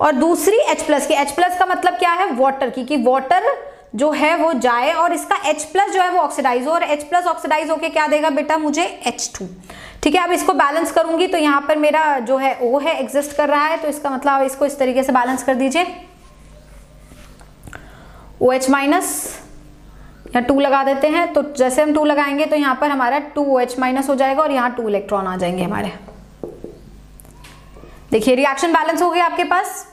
और दूसरी H प्लस की, H प्लस का मतलब क्या है वाटर की, कि वाटर जो है वो जाए और इसका H प्लस जो है वो ऑक्सीडाइज हो, और H प्लस ऑक्सीडाइज होके क्या देगा बेटा मुझे H2, ठीक है। अब इसको बैलेंस करूंगी तो यहाँ पर मेरा जो है O है एग्जिस्ट कर रहा है, तो इसका मतलब इसको इस तरीके से बैलेंस कर दीजिए, OH माइनस या 2 लगा देते हैं, तो जैसे हम 2 लगाएंगे तो यहाँ पर हमारा 2OH माइनस हो जाएगा और यहाँ 2 इलेक्ट्रॉन आ जाएंगे हमारे। देखिए रिएक्शन बैलेंस हो गया आपके पास,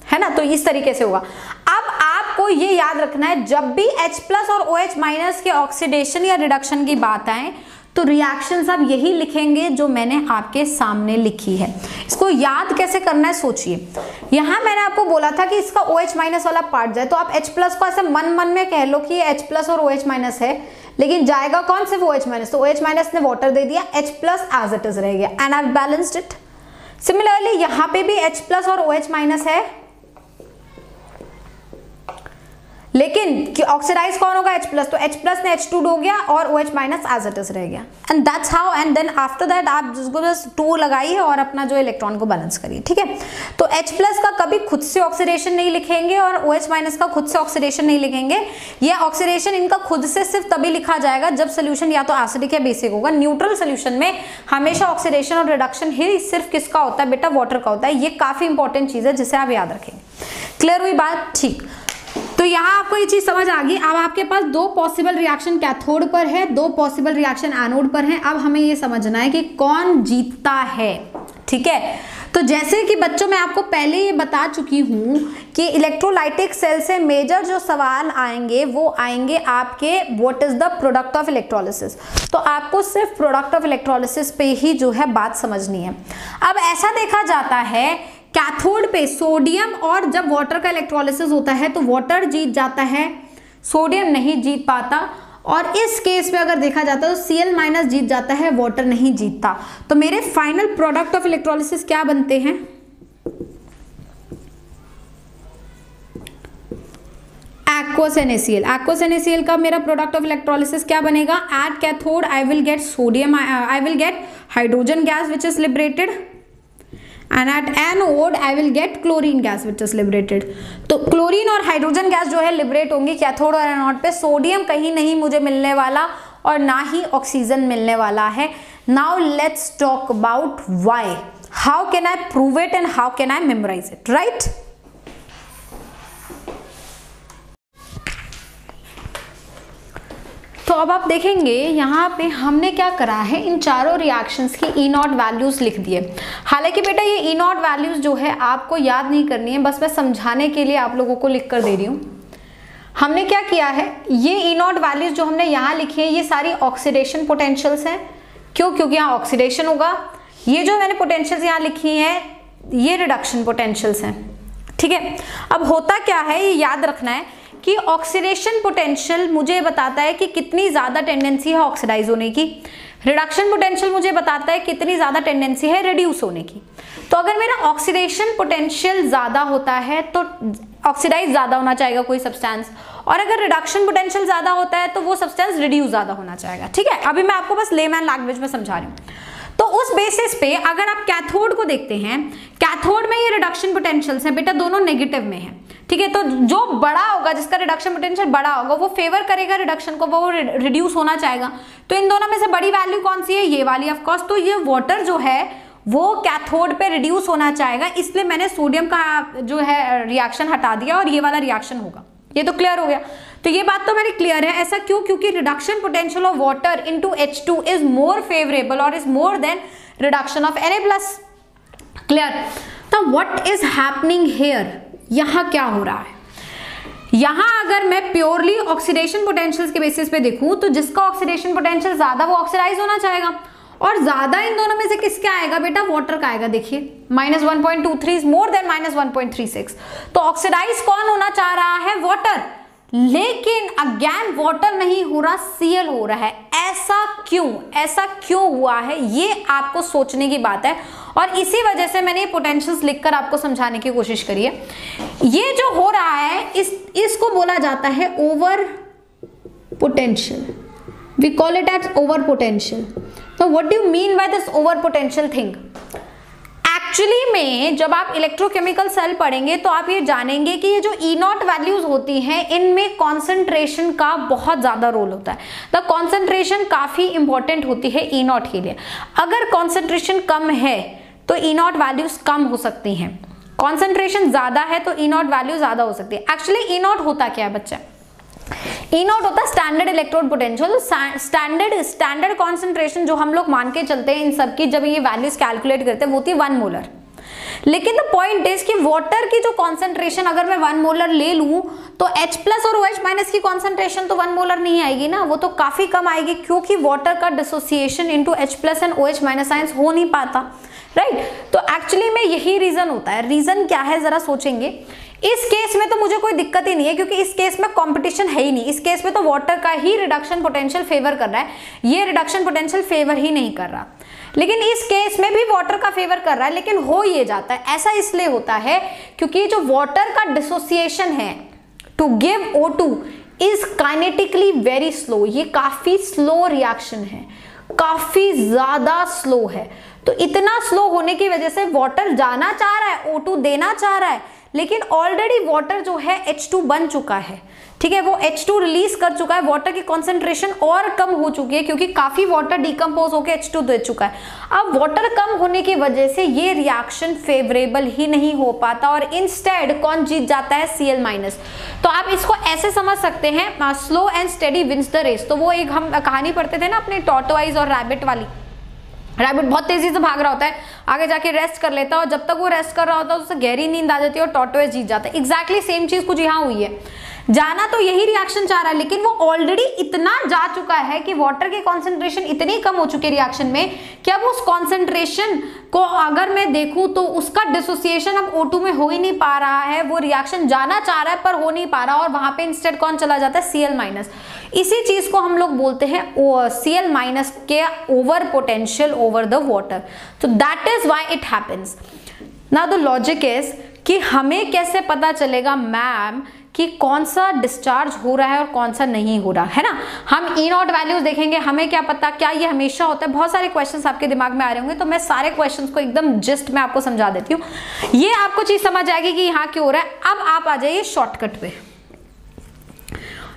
है ना, तो इस तरीके से होगा। अब आपको ये याद रखना है जब भी H प्लस और OH माइनस के ऑक्सीडेशन या रिडक्शन की बात आए तो रिएक्शंस आप यही लिखेंगे जो मैंने आपके सामने लिखी है। इसको याद कैसे करना है सोचिए, यहां मैंने आपको बोला था कि इसका OH माइनस वाला पार्ट जाए, तो आप H प्लस को ऐसे मन में कह लो कि ये H प्लस और OH माइनस है, लेकिन जाएगा कौन, सिर्फ OH माइनस, तो OH माइनस ने वाटर दे दिया, H plus as it is रह गया, and I balanced it. Similarly यहां पे भी H प्लस और OH माइनस है, लेकिन ऑक्सीडाइज कौन होगा H प्लस, तो H प्लस ने H2 हो गया और OH minus as it is रह गया, and that's how, and then after that आप जिसको बस 2 लगाइए और अपना जो इलेक्ट्रॉन को बैलेंस करिए, ठीक है। तो H प्लस का कभी खुद से ऑक्सीडेशन नहीं लिखेंगे और OH माइनस का खुद से ऑक्सीडेशन नहीं लिखेंगे, ये ऑक्सीडेशन इनका खुद से सिर्फ तभी लिखा जाएगा जब सोल्यूशन या तो एसिडिक या बेसिक होगा। न्यूट्रल सोल्यूशन में हमेशा ऑक्सीडेशन और रिडक्शन ही सिर्फ किसका होता है बेटा, वाटर का होता है। ये काफी इंपॉर्टेंट चीज है जिसे आप याद रखेंगे। क्लियर हुई बात, ठीक। तो यहाँ आपको ये चीज समझ आ गई। अब आपके पास 2 पॉसिबल रिएक्शन कैथोड पर है, 2 पॉसिबल रिएक्शन एनोड पर है। अब हमें ये समझना है कि कौन जीतता है, ठीक है। तो जैसे कि बच्चों मैं आपको पहले ये बता चुकी हूँ कि इलेक्ट्रोलाइटिक सेल से मेजर जो सवाल आएंगे वो आएंगे आपके what is the product of electrolysis. तो आपको सिर्फ प्रोडक्ट ऑफ इलेक्ट्रोलिसिस पे ही जो है बात समझनी है। अब ऐसा देखा जाता है कैथोड पे सोडियम, और जब वाटर का इलेक्ट्रोलिसिस होता है तो वाटर जीत जाता है, सोडियम नहीं जीत पाता, और इस केस में अगर देखा जाता है तो Cl माइनस जीत जाता है, वाटर नहीं जीतता। तो मेरे फाइनल प्रोडक्ट ऑफ इलेक्ट्रोलिसिस क्या बनते हैं, एक्वस NaCl। एक्वस NaCl का मेरा प्रोडक्ट ऑफ इलेक्ट्रोलिसिस क्या बनेगा, at cathode I will get sodium, I will get hydrogen gas which is liberated, and at anode I will get chlorine gas which is liberated। तो chlorine और hydrogen gas जो है liberate होंगी cathode और anode पे। Sodium कहीं नहीं मुझे मिलने वाला और ना ही ऑक्सीजन मिलने वाला है। Now let's talk about why, how can I prove it and how can I memorize it, right. तो अब आप देखेंगे यहाँ पे हमने क्या करा है, इन चारों रिएक्शंस की E0 वैल्यूज लिख दिए। हालांकि बेटा ये E0 वैल्यूज जो है आपको याद नहीं करनी है, बस मैं समझाने के लिए आप लोगों को लिख कर दे रही हूँ। हमने क्या किया है, ये E0 वैल्यूज जो हमने यहाँ लिखी है ये सारी ऑक्सीडेशन पोटेंशियल्स हैं। क्यों, क्योंकि यहाँ ऑक्सीडेशन होगा। ये जो मैंने पोटेंशियल्स यहाँ लिखी हैं ये रिडक्शन पोटेंशियल्स हैं, ठीक है। अब होता क्या है ये याद रखना है कि ऑक्सीडेशन पोटेंशियल मुझे बताता है कि कितनी ज्यादा टेंडेंसी है ऑक्सीडाइज होने की, रिडक्शन पोटेंशियल मुझे बताता है कितनी ज्यादा टेंडेंसी है रिड्यूस होने की। तो अगर मेरा ऑक्सीडेशन पोटेंशियल ज्यादा होता है तो ऑक्सीडाइज ज्यादा होना चाहेगा कोई सब्सटेंस, और अगर रिडक्शन पोटेंशियल ज्यादा होता है तो वो सब्सटेंस रिड्यूस ज्यादा होना चाहेगा, ठीक है। अभी मैं आपको बस लेमैन लैंग्वेज में समझा रही हूँ। तो उस बेसिस पे अगर आप कैथोड को देखते हैं, कैथोड में ये रिडक्शन पोटेंशियल्स है बेटा दोनों नेगेटिव में है, ठीक है। तो जो बड़ा होगा, जिसका रिडक्शन पोटेंशियल बड़ा होगा, वो फेवर करेगा रिडक्शन को, वो रिड्यूस होना चाहेगा। तो इन दोनों में से बड़ी वैल्यू कौन सी है? ये वाली ऑफ कोर्स। तो ये वाटर जो है वो कैथोड पे रिड्यूस होना चाहेगा, इसलिए मैंने सोडियम का जो है रिएक्शन हटा दिया और ये वाला रिएक्शन होगा। ये तो क्लियर हो गया। तो ये बात तो मेरी क्लियर है। ऐसा क्यों? क्योंकि reduction potential of water into H2 is more favourable और is more than reduction of Na+। Clear? तो व्हाट इज हैपनिंग हियर? यहां क्या हो रहा है? यहां अगर मैं प्योरली ऑक्सीडेशन पोटेंशियल्स के बेसिस पे देखूं तो जिसका ऑक्सीडेशन पोटेंशियल ज्यादा वो ऑक्सीडाइज होना चाहेगा, और ज्यादा इन दोनों में से किसका आएगा बेटा? वाटर का आएगा। देखिए -1.23 इज मोर देन -1.36। तो ऑक्सीडाइज कौन होना चाह रहा है? वाटर। लेकिन अगेन वाटर नहीं हो रहा, Cl हो रहा है। ऐसा क्यों? ऐसा क्यों हुआ है? ये आपको सोचने की बात है, और इसी वजह से मैंने ये पोटेंशियल्स लिखकर आपको समझाने की कोशिश करी है। ये जो हो रहा है इसको बोला जाता है over potential. We call it as over potential. तो what do you mean by this over potential thing? Actually में जब आप इलेक्ट्रोकेमिकल सेल पढ़ेंगे तो आप ये जानेंगे कि ये जो E0 वैल्यूज होती हैं इनमें कॉन्सेंट्रेशन का बहुत ज्यादा रोल होता है। द कॉन्सेंट्रेशन काफी इंपॉर्टेंट होती है E0 के लिए। अगर कॉन्सेंट्रेशन कम है तो E0 वैल्यूज कम हो सकती हैं, कॉन्सेंट्रेशन ज्यादा है तो E0 वैल्यू ज्यादा हो सकती है। एक्चुअली E0 होता क्या है बच्चा? E0 होता है standard electrode potential. Standard concentration जो हम लोग मान के चलते हैं इन सब की, जब ये वैल्यूज कैलकुलेट करते हैं वो होती है 1 मोलर। लेकिन द पॉइंट इज कि वाटर की जो कॉन्सेंट्रेशन अगर मैं 1 मोलर ले लूं तो H+ और OH- की कॉन्सेंट्रेशन तो 1 मोलर नहीं आएगी ना, वो तो काफी कम आएगी, क्योंकि वाटर का dissociation into H+ and OH- ions हो नहीं पाता, राइट। तो एक्चुअली में यही रीजन होता है। रीजन क्या है जरा सोचेंगे। इस केस में तो मुझे कोई दिक्कत ही नहीं है, क्योंकि इस केस में कंपटीशन है ही नहीं। इस केस में तो वाटर का ही रिडक्शन पोटेंशियल फेवर कर रहा है, ये रिडक्शन पोटेंशियल फेवर ही नहीं कर रहा। लेकिन इस केस में भी वाटर का फेवर कर रहा है, लेकिन हो ये जाता है। ऐसा इसलिए होता है क्योंकि जो वाटर का डिसोसिएशन है to give O2 is kinetically very slow. ये काफी स्लो रिएक्शन है, काफी ज्यादा स्लो है। तो इतना स्लो होने की वजह से वाटर जाना चाह रहा है, O2 देना चाह रहा है, लेकिन ऑलरेडी वाटर जो है H2 बन चुका है, ठीक है। वो H2 रिलीज कर चुका है, वाटर की कॉन्सेंट्रेशन और कम हो चुकी है, क्योंकि काफी वाटर डिकम्पोज होकर H2 दे चुका है। अब वाटर कम होने की वजह से ये रिएक्शन फेवरेबल ही नहीं हो पाता, और इंस्टेड कौन जीत जाता है? Cl-। तो आप इसको ऐसे समझ सकते हैं, slow and steady wins the race. तो वो एक हम कहानी पढ़ते थे ना अपने टॉर्टोइज और रैबिट वाली। रैबिट बहुत तेजी से भाग रहा होता है, आगे जाके रेस्ट कर लेता है, और जब तक वो रेस्ट कर रहा होता है उसे गहरी नींद आ जाती है और टॉर्टोइज जीत जाता है। एग्जैक्टली सेम चीज कुछ यहाँ हुई है। जाना तो यही रिएक्शन चाह रहा है, लेकिन वो ऑलरेडी इतना जा चुका है कि वाटर की कॉन्सेंट्रेशन इतनी कम हो चुकी है रिएक्शन में कि अब उस कॉन्सेंट्रेशन को अगर मैं देखूं तो उसका डिसोसिएशन अब O2 में हो ही नहीं पा रहा है। वो रिएक्शन जाना चाह रहा है पर हो नहीं पा रहा, और वहां पे इंस्टेड कौन चला जाता है? Cl-। इसी चीज को हम लोग बोलते हैं Cl- के over potential over the water. तो that is why it happens. Now the logic is कि हमें कैसे पता चलेगा मैम कि कौन सा डिस्चार्ज हो रहा है और कौन सा नहीं हो रहा है ना? हम E0 वैल्यूज देखेंगे, हमें क्या पता क्या ये हमेशा होता है? बहुत सारे क्वेश्चंस आपके दिमाग में आ रहे होंगे, तो मैं सारे क्वेश्चंस को एकदम जस्ट में आपको समझा देती हूँ। ये आपको चीज समझ आएगी कि यहाँ क्यों हो रहा है। अब आप आ जाइए शॉर्टकट पे।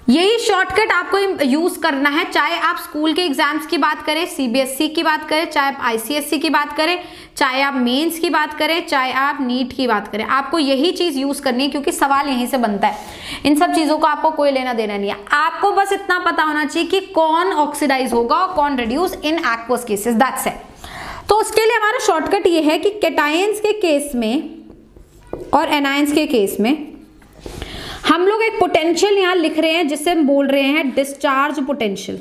यही शॉर्टकट आपको यूज करना है, चाहे आप स्कूल के एग्जाम्स की बात करें, CBSE की बात करें, चाहे आप ICSE की बात करें, चाहे आप मेंस की बात करें, चाहे आप नीट की बात करें। आपको यही चीज यूज करनी है, क्योंकि सवाल यहीं से बनता है। इन सब चीजों को आपको कोई लेना देना नहीं है। आपको बस इतना पता होना चाहिए कि कौन ऑक्सीडाइज होगा और कौन reduce in aqueous cases, that's it. तो उसके लिए हमारा शॉर्टकट ये है कि कैटायंस के केस में और एनायंस के केस में हम लोग एक पोटेंशियल यहां लिख रहे हैं जिससे हम बोल रहे हैं डिस्चार्ज पोटेंशियल।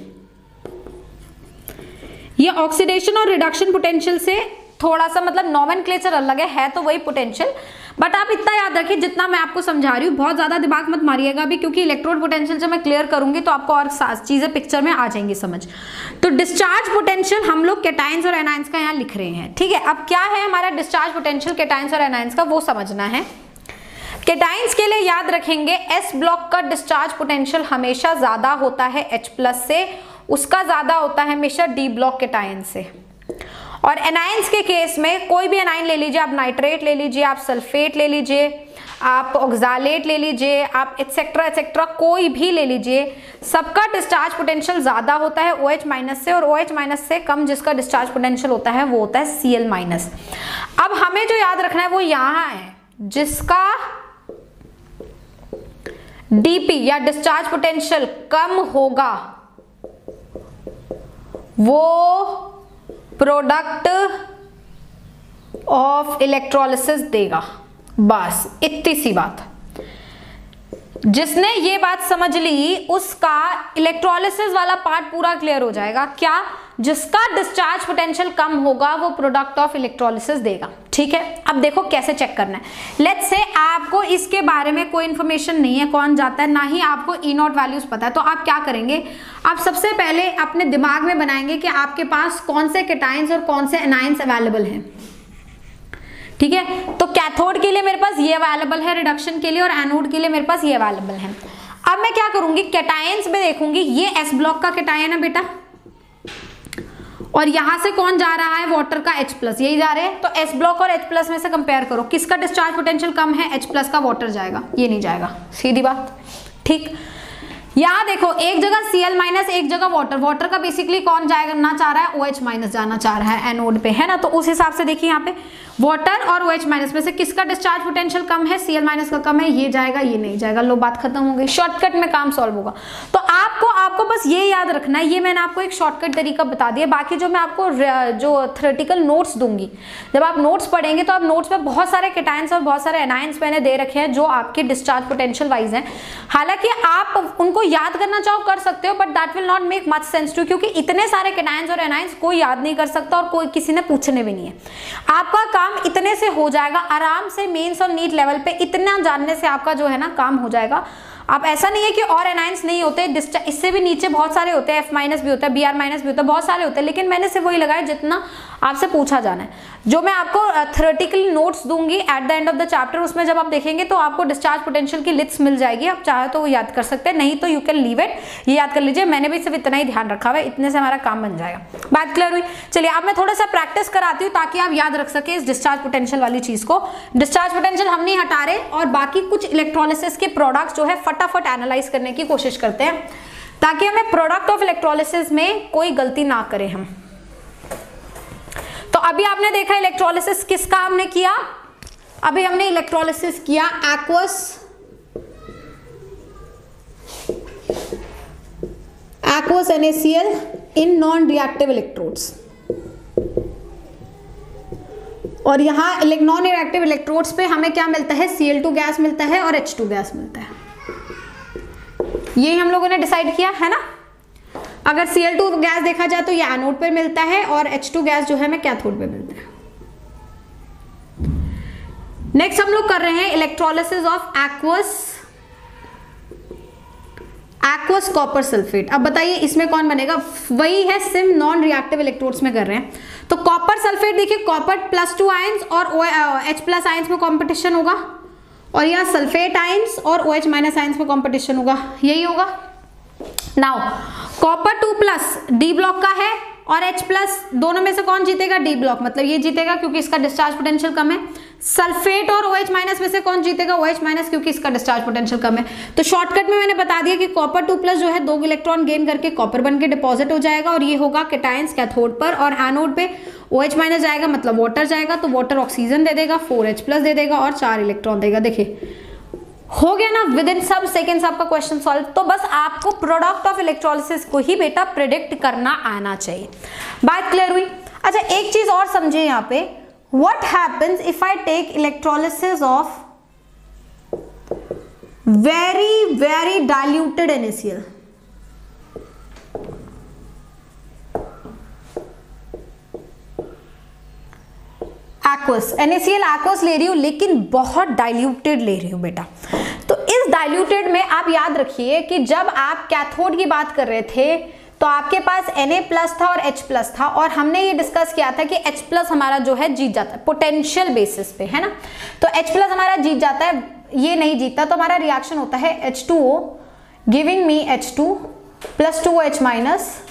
ये ऑक्सीडेशन और रिडक्शन पोटेंशियल से थोड़ा सा मतलब नॉमेनक्लेचर अलग है तो वही पोटेंशियल। बट आप इतना याद रखिए जितना मैं आपको समझा रही हूँ, बहुत ज्यादा दिमाग मत मारिएगा अभी, क्योंकि इलेक्ट्रोड पोटेंशियल जब मैं क्लियर करूंगी तो आपको और चीजें पिक्चर में आ जाएंगी समझ। तो डिस्चार्ज पोटेंशियल हम लोग कैटायंस और एनायंस का यहाँ लिख रहे हैं, ठीक है। अब क्या है हमारा डिस्चार्ज पोटेंशियल कैटायंस और एनायंस का, वो समझना है। कैटायंस के लिए याद रखेंगे S ब्लॉक का डिस्चार्ज पोटेंशियल हमेशा ज्यादा होता है H+ से, उसका ज्यादा होता है हमेशा D ब्लॉक कैटायन से। और एनाइंस के केस में कोई भी एनाइन ले लीजिए, आप नाइट्रेट ले लीजिए, आप सल्फेट ले लीजिए, आप ऑक्सालेट ले लीजिए, आप एटसेट्रा एटसेट्रा कोई भी ले लीजिए, सबका डिस्चार्ज पोटेंशियल ज्यादा होता है OH- से, और OH- से कम जिसका डिस्चार्ज पोटेंशियल होता है वो होता है Cl-। अब हमें जो याद रखना है वो यहां है, जिसका डीपी या डिस्चार्ज पोटेंशियल कम होगा वो प्रोडक्ट ऑफ इलेक्ट्रोलिसिस देगा। बस इतनी सी बात। जिसने ये बात समझ ली उसका इलेक्ट्रोलिसिस वाला पार्ट पूरा क्लियर हो जाएगा। क्या? जिसका डिस्चार्ज पोटेंशियल कम होगा वो प्रोडक्ट ऑफ इलेक्ट्रोलिसिस देगा। ठीक है, अब देखो कैसे चेक करना है। लेट्स से आपको इसके बारे में कोई इंफॉर्मेशन नहीं है, कौन जाता है, ना ही आपको E0 वैल्यूज पता है, तो आप क्या करेंगे, आप सबसे पहले अपने दिमाग में बनाएंगे कि आपके पास कौन से केटाइंस और कौन से एनाइंस अवेलेबल हैं। ठीक है, तो कैथोड के लिए मेरे पास ये अवेलेबल है रिडक्शन के लिए, और एनोड के लिए मेरे पास ये अवेलेबल है। अब मैं क्या करूंगी, कैटायंस में देखूंगी, ये S ब्लॉक का कैटायन है बेटा, और यहां से कौन जा रहा है, वाटर का H+, यही जा रहे हैं। तो S ब्लॉक और H+ में से कंपेयर करो, किसका डिस्चार्ज पोटेंशियल कम है, H+ का, वाटर जाएगा, ये नहीं जाएगा, सीधी बात। ठीक, यहां देखो एक जगह Cl-, एक जगह वाटर, वाटर का बेसिकली कौन जाएगा ना चाह रहा है, OH- जाना चाह रहा है एनोड पे, है ना। तो उस हिसाब से देखिए यहाँ पे वाटर और OH- में से किसका डिस्चार्ज पोटेंशियल कम है, Cl- का कम है, ये जाएगा, ये नहीं जाएगा। लो बात खत्म हो गई, शॉर्टकट में काम सॉल्व होगा। तो आपको बस ये याद रखना है, ये मैंने आपको एक शॉर्टकट तरीका बता दिया। बाकी जो मैं आपको जो थ्योरेटिकल नोट्स दूंगी, जब आप नोट्स पढ़ेंगे तो आप नोट्स में बहुत सारे कैटायंस और बहुत सारे एनायंस मैंने दे रखे हैं जो आपके डिस्चार्ज पोटेंशियल वाइज हैं। हालांकि आप उनको याद करना चाहो कर सकते हो, but that will not make much sense too, क्योंकि इतने सारे कैटायंस और एनायंस कोई याद नहीं कर सकता और कोई किसी ने पूछने भी नहीं है। आपका काम इतने से हो जाएगा आराम से, मेंस और नीट लेवल पे इतना जानने से आपका जो है ना काम हो जाएगा। आप ऐसा नहीं है कि और एनायंस नहीं होते, इससे भी नीचे बहुत सारे होते हैं, F- भी होता है, Br- भी होता है, बहुत सारे होते हैं, लेकिन मैंने सिर्फ वही लगाया जितना आपसे पूछा जाना है। जो मैं आपको थ्योरेटिकल नोट्स दूंगी at the end of the chapter, उसमें जब आप देखेंगे तो आपको डिस्चार्ज पोटेंशियल की लिस्ट मिल जाएगी। आप चाहे तो वो याद कर सकते हैं, नहीं तो यू कैन लीव इट, ये याद कर लीजिए। मैंने भी सिर्फ इतना ही ध्यान रखा हुआ है, इतने से हमारा काम बन जाएगा। बात क्लियर हुई? चलिए अब मैं थोड़ा सा प्रैक्टिस कराती हूँ ताकि आप याद रख सके इस डिस्चार्ज पोटेंशियल वाली चीज को। डिस्चार्ज पोटेंशियल हम नहीं हटा रहे, और बाकी कुछ इलेक्ट्रोलिसिस के प्रोडक्ट्स जो है फटाफट एनालाइज करने की कोशिश करते हैं, ताकि हमें प्रोडक्ट ऑफ इलेक्ट्रोलिसिस में कोई गलती ना करें हम। तो अभी आपने देखा इलेक्ट्रोलिसिस किसका हमने किया, अभी हमने इलेक्ट्रोलिसिस किया aqueous NaCl in non reactive electrodes, और यहां नॉन रिएक्टिव इलेक्ट्रोड्स पे हमें क्या मिलता है, Cl2 गैस मिलता है और H2 गैस मिलता है। ये हम लोगों ने डिसाइड किया है ना। अगर Cl2 गैस देखा जाए तो ये एनोड पे मिलता है, और H2 गैस जो है हमें कैथोड पे मिलता है। नेक्स्ट हम लोग कर रहे हैं electrolysis of aqueous copper sulphate. अब बताइए इसमें कौन बनेगा, वही है सिम नॉन रिएक्टिव इलेक्ट्रोड्स में कर रहे हैं। तो कॉपर सल्फेट देखिए, कॉपर +2 आयंस और H+ आयंस में कंपटीशन होगा, और यहाँ सल्फेट आयंस और OH- आयंस में कंपटीशन होगा, यही होगा। नाउ कॉपर 2+ डी ब्लॉक का है, और H+ दोनों में से कौन जीतेगा, डी ब्लॉक, मतलब ये जीतेगा क्योंकि इसका डिस्चार्ज पोटेंशियल कम है। सल्फेट और OH- में से कौन जीतेगा, OH- क्योंकि इसका डिस्चार्ज पोटेंशियल कम है। तो शॉर्टकट में मैंने बता दिया कि कॉपर 2+ जो है 2 इलेक्ट्रॉन गेन करके कॉपर बन के डिपॉजिट हो जाएगा, और ये होगा कैटायंस कैथोड पर, और एनोड पे OH- जाएगा मतलब वाटर जाएगा, तो वाटर ऑक्सीजन दे देगा, 4H+ दे देगा और 4 इलेक्ट्रॉन देगा। देखिए हो गया ना, विद इन सब सेकेंड्स आपका क्वेश्चन सॉल्व। तो बस आपको प्रोडक्ट ऑफ इलेक्ट्रोलिसिस को ही बेटा प्रिडिक्ट करना आना चाहिए। बात क्लियर हुई? अच्छा एक चीज और समझे यहाँ पे, what happens if I take electrolysis of very very diluted NaCl। Aqueous NaCl aqueous ले रही हूं, लेकिन बहुत डाइल्यूटेड ले रही हूं बेटा। तो इस डाइल्यूटेड में आप याद रखिए कि जब आप कैथोड की बात कर रहे थे तो आपके पास Na+ था और H+ था, और हमने ये डिस्कस किया था कि H+ हमारा जो है जीत जाता है पोटेंशियल बेसिस पे, है ना। तो H+ हमारा जीत जाता है, ये नहीं जीतता, तो हमारा रिएक्शन होता है H2O giving me H2 + 2OH-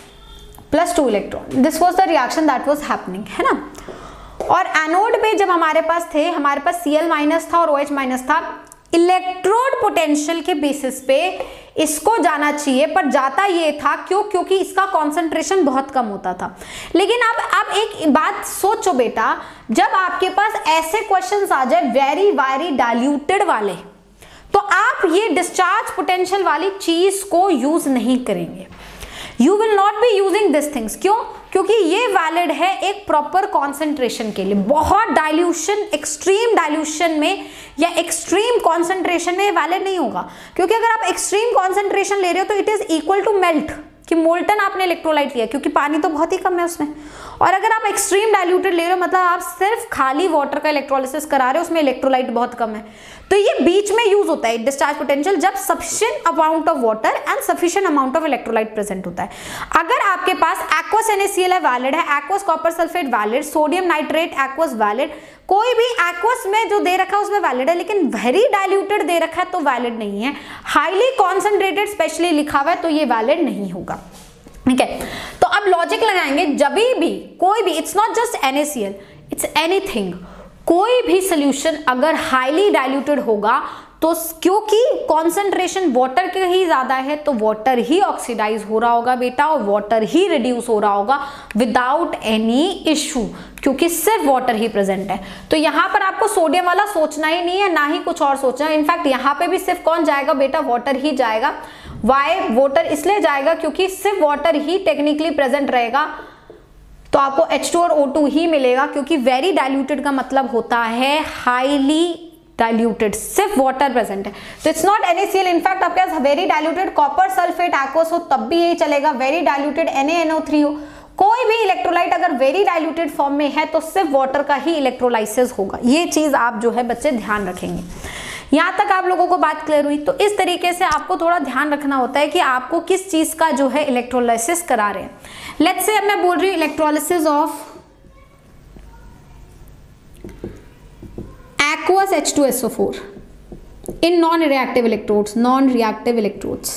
+2 electron. This was the reaction that was happening, है ना। और एनोड पे जब हमारे पास Cl- था और OH- था, इलेक्ट्रोड पोटेंशियल के बेसिस पे इसको जाना चाहिए, पर जाता ये था क्योंकि इसका कॉन्सेंट्रेशन बहुत कम होता था। लेकिन अब आप एक बात सोचो बेटा, जब आपके पास ऐसे क्वेश्चंस आ जाए वेरी डाइल्यूटेड वाले, तो आप ये डिस्चार्ज पोटेंशियल वाली चीज को यूज नहीं करेंगे। You will not be using this things. क्यों? क्योंकि ये वैलिड है एक प्रॉपर कॉन्सेंट्रेशन के लिए। बहुत डाइल्यूशन, एक्सट्रीम डाइल्यूशन में या एक्सट्रीम कॉन्सेंट्रेशन में वैलिड नहीं होगा, क्योंकि अगर आप एक्सट्रीम कॉन्सेंट्रेशन ले रहे हो तो it is equal to melt, कि मोल्टन आपने इलेक्ट्रोलाइट लिया, क्योंकि पानी तो बहुत ही कम है उसमें। और अगर आप एक्सट्रीम डाइल्यूटेड ले रहे हो, मतलब आप सिर्फ खाली वाटर का इलेक्ट्रोलिसिस करा रहे हो, उसमें इलेक्ट्रोलाइट बहुत कम है, तो ये बीच में यूज होता है डिस्चार्ज पोटेंशियल, जब sufficient amount of water and sufficient amount of electrolyte present होता है। अगर आपके पास एक्वस NaCl है, वैलिड है, aqueous copper sulphate valid, sodium nitrate aqueous valid, कोई भी एक्वस में जो दे रखा है उसमें वैलिड है, लेकिन वेरी डाइल्यूटेड दे रखा है तो वैलिड नहीं है। हाईली कॉन्सेंट्रेटेड स्पेशली लिखा हुआ है तो ये वैलिड नहीं होगा, ठीक है। तो अब लॉजिक लगाएंगे, जब भी कोई भी, it's not just NaCl, it's anything, कोई भी सोल्यूशन अगर हाईली डाइल्यूटेड होगा तो क्योंकि कॉन्सेंट्रेशन वाटर के ही ज्यादा है तो वाटर ही ऑक्सीडाइज हो रहा होगा बेटा, और वाटर ही रिड्यूस हो रहा होगा विदाउट एनी इश्यू, क्योंकि सिर्फ वाटर ही प्रेजेंट है। तो यहाँ पर आपको सोडियम वाला सोचना ही नहीं है, ना ही कुछ और सोचना है। इनफैक्ट यहाँ पे भी सिर्फ कौन जाएगा बेटा? वाटर ही जाएगा। वाई? वाटर इसलिए जाएगा क्योंकि सिर्फ वाटर ही टेक्निकली प्रेजेंट रहेगा, तो आपको H2 और O2 ही मिलेगा, क्योंकि वेरी डाइल्यूटेड का मतलब होता है हाईली डाइल्यूटेड, सिर्फ वाटर प्रेजेंट है। तो इट्स नॉट NaCl। इनफैक्ट आपके पास very diluted copper sulphate aqueous हो तब भी यही चलेगा, वेरी डाइल्यूटेड NaNO3 हो, कोई भी इलेक्ट्रोलाइट अगर वेरी डाइल्यूटेड फॉर्म में है तो सिर्फ वाटर का ही इलेक्ट्रोलाइसिस होगा। ये चीज आप जो है बच्चे ध्यान रखेंगे। यहाँ तक आप लोगों को बात क्लियर हुई? तो इस तरीके से आपको थोड़ा ध्यान रखना होता है कि आपको किस चीज का जो है इलेक्ट्रोलाइसिस करा रहे हैं। लेट्स से अब मैं बोल रही हूँ electrolysis of aqueous H2SO4 in non reactive electrodes, non reactive electrodes.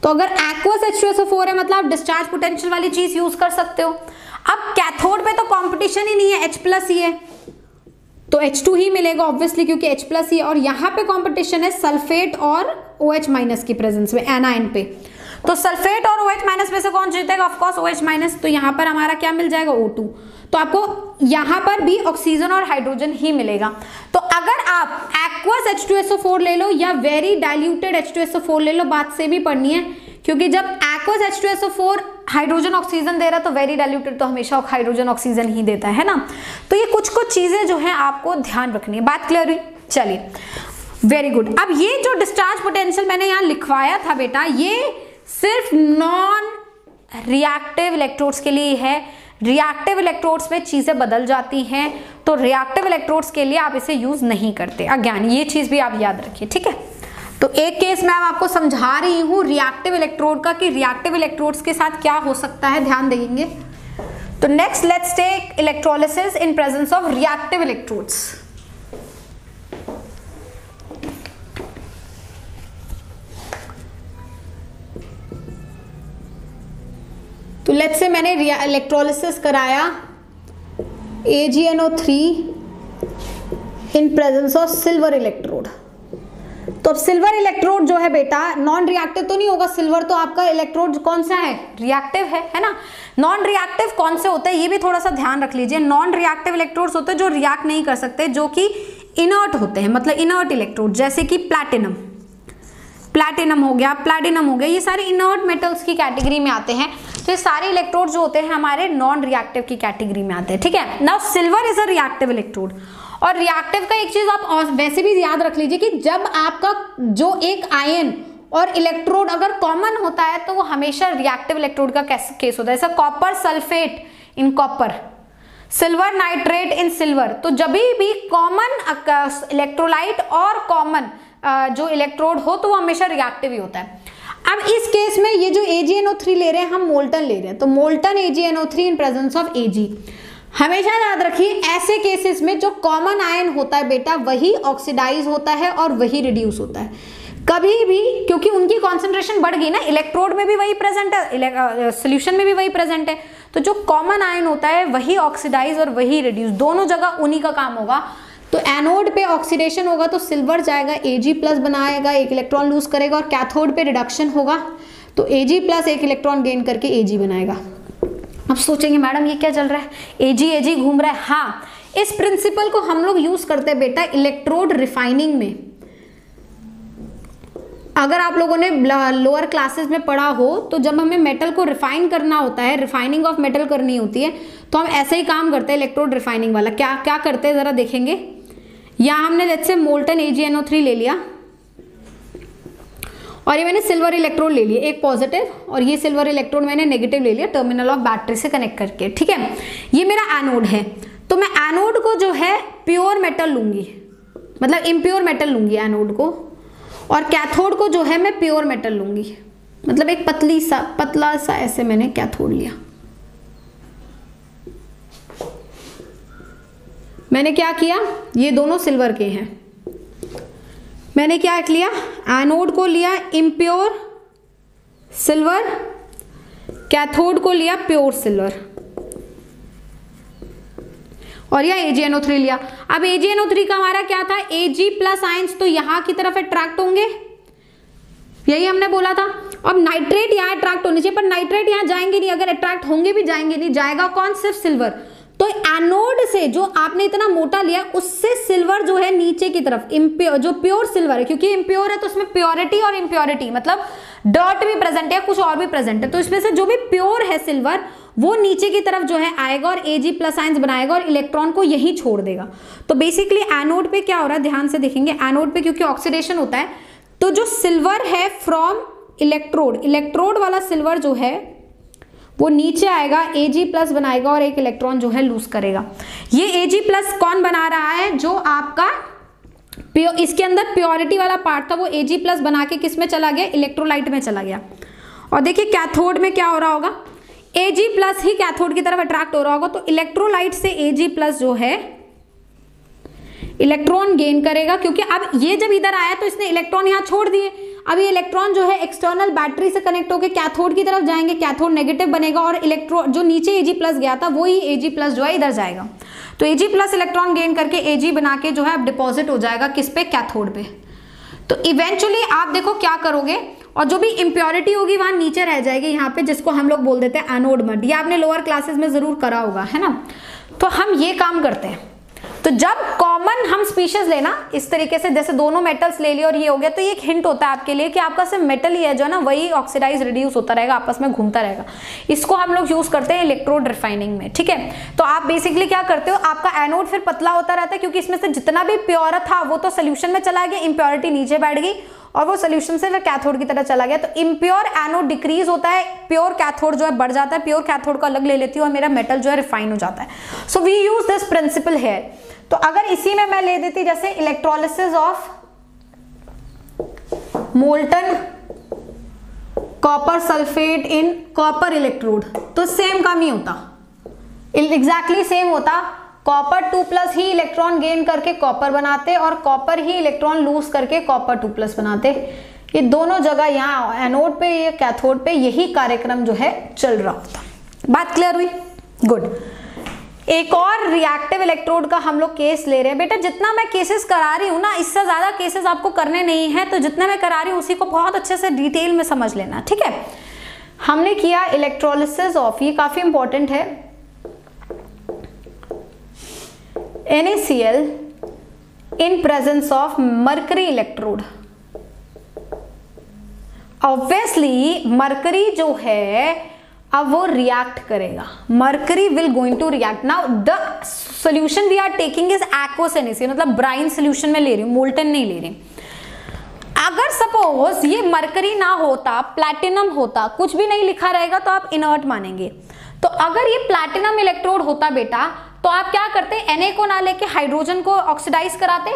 तो अगर aqueous H2SO4 है मतलब आप डिस्चार्ज पोटेंशियल वाली चीज यूज कर सकते हो। अब कैथोड पे तो कंपटीशन ही नहीं है, H+ ही है, तो H2 ही मिलेगा ऑब्वियसली, क्योंकि H+ ही है। और यहाँ पे कंपटीशन है सल्फेट और OH- की प्रेजेंस में, एनायन पे। तो सल्फेट और OH- में से कौन जीतेगा? Of course OH-। तो यहाँ पर हमारा क्या मिल जाएगा? O2। तो आपको यहाँ पर भी ऑक्सीजन और हाइड्रोजन ही मिलेगा। तो अगर आप एक्वस H2SO4 ले लो या वेरी डाइल्यूटेड H2SO4 ले लो, बात से भी पढ़नी है, क्योंकि जब एक्वस H2SO4 हाइड्रोजन ऑक्सीजन दे रहा है तो वेरी डाइल्यूटेड तो हमेशा हाइड्रोजन ऑक्सीजन ही देता है ना। तो ये कुछ चीजें जो है आपको ध्यान रखनी है। बात क्लियर हुई? चलिए, वेरी गुड। अब ये जो डिस्चार्ज पोटेंशियल मैंने यहाँ लिखवाया था बेटा, ये सिर्फ नॉन रिएक्टिव इलेक्ट्रोड्स के लिए है। रिएक्टिव इलेक्ट्रोड्स में चीजें बदल जाती हैं, तो रिएक्टिव इलेक्ट्रोड्स के लिए आप इसे यूज नहीं करते। अज्ञान, ये चीज भी आप याद रखिए, ठीक है। तो एक केस मैं आपको समझा रही हूँ रिएक्टिव इलेक्ट्रोड का कि रिएक्टिव इलेक्ट्रोड्स के साथ क्या हो सकता है, ध्यान देंगे। तो next let's take electrolysis in presence of reactive electrodes. तो लेट्स से मैंने इलेक्ट्रोलिसिस कराया AgNO3 in presence of silver electrode. तो अब सिल्वर इलेक्ट्रोड जो है बेटा नॉन रिएक्टिव तो नहीं होगा, सिल्वर तो आपका इलेक्ट्रोड कौन सा है? रिएक्टिव है ना। नॉन रिएक्टिव कौन से होते हैं ये भी थोड़ा सा ध्यान रख लीजिए। नॉन रिएक्टिव इलेक्ट्रोड्स होते हैं जो रिएक्ट नहीं कर सकते, जो कि इनर्ट होते हैं, मतलब इनर्ट इलेक्ट्रोड, जैसे कि प्लैटिनम हो गया, प्लैटिनम हो गया, ये सारे इनर्ट मेटल्स की कैटेगरी में आते हैं। तो ये सारे इलेक्ट्रोड जो होते हैं हमारे नॉन रिएक्टिव की कैटेगरी में आते हैं, ठीक है। Now silver is a reactive electrode. और रिएक्टिव का एक चीज आप वैसे भी याद रख लीजिए कि जब आपका जो एक आयन और इलेक्ट्रोड अगर कॉमन होता है तो वो हमेशा रिएक्टिव इलेक्ट्रोड का केस होता है। जैसा copper sulphate in copper, silver nitrate in silver. तो जब भी कॉमन इलेक्ट्रोलाइट और कॉमन जो इलेक्ट्रोड हो तो वो हमेशा रिएक्टिव ही होता है। अब इस केस में ये जो AgNO3 ले रहे हैं हम मोल्टन ले रहे हैं, तो molten AgNO3 in presence of Ag। हमेशा याद रखिए ऐसे केसेस में जो कॉमन आयन होता है बेटा वही ऑक्सीडाइज होता है और वही रिड्यूस होता है। कभी भी, क्योंकि उनकी कॉन्सेंट्रेशन बढ़ गई ना, इलेक्ट्रोड में भी वही प्रेजेंट है, सोल्यूशन में भी वही प्रेजेंट है, तो जो कॉमन आयन होता है वही ऑक्सीडाइज और वही रिड्यूस, दोनों जगह उन्हीं का काम होगा। तो एनोड पे ऑक्सीडेशन होगा तो सिल्वर जाएगा Ag+ बनाएगा, एक इलेक्ट्रॉन लूज करेगा, और कैथोड पे रिडक्शन होगा तो Ag+ एक इलेक्ट्रॉन गेन करके Ag बनाएगा। अब सोचेंगे मैडम ये क्या चल रहा है, Ag घूम रहा है। हाँ, इस प्रिंसिपल को हम लोग यूज करते हैं बेटा इलेक्ट्रोड रिफाइनिंग में। अगर आप लोगों ने लोअर क्लासेस में पढ़ा हो तो जब हमें मेटल को रिफाइन करना होता है, रिफाइनिंग ऑफ मेटल करनी होती है, तो हम ऐसे ही काम करते हैं इलेक्ट्रोड रिफाइनिंग वाला। क्या क्या करते हैं जरा देखेंगे। यहाँ हमने लेट्स से मोल्टन AgNO3 ले लिया और ये मैंने सिल्वर इलेक्ट्रोड ले लिया, एक पॉजिटिव, और ये सिल्वर इलेक्ट्रोड मैंने नेगेटिव ले लिया टर्मिनल ऑफ बैटरी से कनेक्ट करके, ठीक है। ये मेरा एनोड है, तो मैं एनोड को जो है प्योर मेटल लूंगी, मतलब इम्प्योर मेटल लूंगी एनोड को, और कैथोड को जो है मैं प्योर मेटल लूंगी, मतलब एक पतला सा ऐसे मैंने कैथोड लिया। मैंने क्या किया, ये दोनों सिल्वर के हैं, मैंने क्या लिया, एनोड को लिया इम्प्योर सिल्वर, कैथोड को लिया प्योर सिल्वर, और यह AgNO3 लिया। अब AgNO3 का हमारा क्या था, Ag+ आयंस तो यहां की तरफ अट्रैक्ट होंगे, यही हमने बोला था। अब नाइट्रेट यहां अट्रैक्ट होने चाहिए, पर नाइट्रेट यहां जाएंगे नहीं, अगर अट्रैक्ट होंगे भी जाएंगे नहीं, जाएगा कौन, सिर्फ सिल्वर। तो एनोड से जो आपने इतना मोटा लिया उससे सिल्वर जो है नीचे की तरफ इम्प्योर, जो प्योर सिल्वर है, क्योंकि इम्प्योर है तो उसमें प्योरिटी और इम्प्योरिटी मतलब डर्ट भी प्रेजेंट है, कुछ और भी प्रेजेंट है, तो इसमें से जो भी प्योर है सिल्वर वो नीचे की तरफ जो है आएगा और Ag+ आयंस बनाएगा और इलेक्ट्रॉन को यही छोड़ देगा। तो बेसिकली एनोड पे क्या हो रहा है, ध्यान से देखेंगे, एनोड पे क्योंकि ऑक्सीडेशन होता है तो जो सिल्वर है फ्रॉम इलेक्ट्रोड वाला सिल्वर जो है वो नीचे आएगा, Ag+ बनाएगा और एक इलेक्ट्रॉन जो है लूज करेगा। ये Ag+ कौन बना रहा है, जो आपका इसके अंदर प्योरिटी वाला पार्ट था वो Ag+ बना के किस में चला गया, इलेक्ट्रोलाइट में चला गया। और देखिए कैथोड में क्या हो रहा होगा, Ag+ ही कैथोड की तरफ अट्रैक्ट हो रहा होगा, तो इलेक्ट्रोलाइट से Ag+ जो है इलेक्ट्रॉन गेन करेगा, क्योंकि अब ये जब इधर आया तो इसने इलेक्ट्रॉन यहाँ छोड़ दिए। अब ये इलेक्ट्रॉन जो है एक्सटर्नल बैटरी से कनेक्ट होकर कैथोड की तरफ जाएंगे, कैथोड नेगेटिव बनेगा और इलेक्ट्रॉन जो नीचे Ag+ गया था वो ही Ag+ जो है इधर जाएगा, तो Ag+ इलेक्ट्रॉन गेन करके Ag बना के जो है अब डिपॉजिट हो जाएगा किस पे, कैथोड पे। तो इवेंचुअली आप देखो क्या करोगे, और जो भी इम्प्योरिटी होगी वहां नीचे रह जाएगी यहाँ पे, जिसको हम लोग बोल देते हैं एनोड मड। ये आपने लोअर क्लासेस में जरूर करा होगा, है ना। तो हम ये काम करते हैं, तो जब कॉमन हम स्पीशीज लेना इस तरीके से, जैसे दोनों मेटल्स ले लिए और ये हो गया, तो ये एक हिंट होता है आपके लिए कि आपका सिर्फ मेटल ही है जो है ना वही ऑक्सीडाइज रिड्यूस होता रहेगा, आपस में घूमता रहेगा। इसको हम लोग यूज करते हैं इलेक्ट्रोड रिफाइनिंग में, ठीक है। तो आप बेसिकली क्या करते हो, आपका एनोड फिर पतला होता रहता है, क्योंकि इसमें से जितना भी प्योर था वो तो सोल्यूशन में चला गया, इम्प्योरिटी नीचे बैठ गई और वो सोल्यूशन से फिर कैथोड की तरह चला गया। तो इम्प्योर एनोड डिक्रीज होता है, प्योर कैथोड जो है बढ़ जाता है, प्योर कैथोड को अलग ले लेती हूँ और मेरा मेटल जो है रिफाइन हो जाता है। So we use this principle here. तो अगर इसी में मैं ले देती जैसे electrolysis of molten copper sulphate in copper electrode, तो सेम काम ही होता, एग्जैक्टली सेम होता। कॉपर 2+ ही इलेक्ट्रॉन गेन करके कॉपर बनाते और कॉपर ही इलेक्ट्रॉन लूज करके कॉपर 2+ बनाते। ये दोनों जगह यहाँ एनोड पे या कैथोड पे यही कार्यक्रम जो है चल रहा होता। बात क्लियर हुई? गुड। एक और रिएक्टिव इलेक्ट्रोड का हम लोग केस ले रहे हैं। बेटा जितना मैं केसेस करा रही हूँ ना, इससे ज्यादा केसेस आपको करने नहीं है, तो जितना मैं करा रही हूँ उसी को बहुत अच्छे से डिटेल में समझ लेना, ठीक है। हमने किया इलेक्ट्रोलिसिस ऑफ, ये काफी इंपॉर्टेंट है, NaCl in presence of mercury electrode। Obviously mercury जो है अब वो रिएक्ट करेगा, mercury will going to react. Now the solution we are taking is aqueous NaCl, मतलब ब्राइन सोल्यूशन में ले रही हूँ, मोल्टन नहीं ले रही। अगर सपोज ये मरकरी ना होता, प्लैटिनम होता, कुछ भी नहीं लिखा रहेगा तो आप इनर्ट मानेंगे। तो अगर ये प्लैटिनम इलेक्ट्रोड होता बेटा, तो आप क्या करते, Na को ना लेके हाइड्रोजन को ऑक्सीडाइज कराते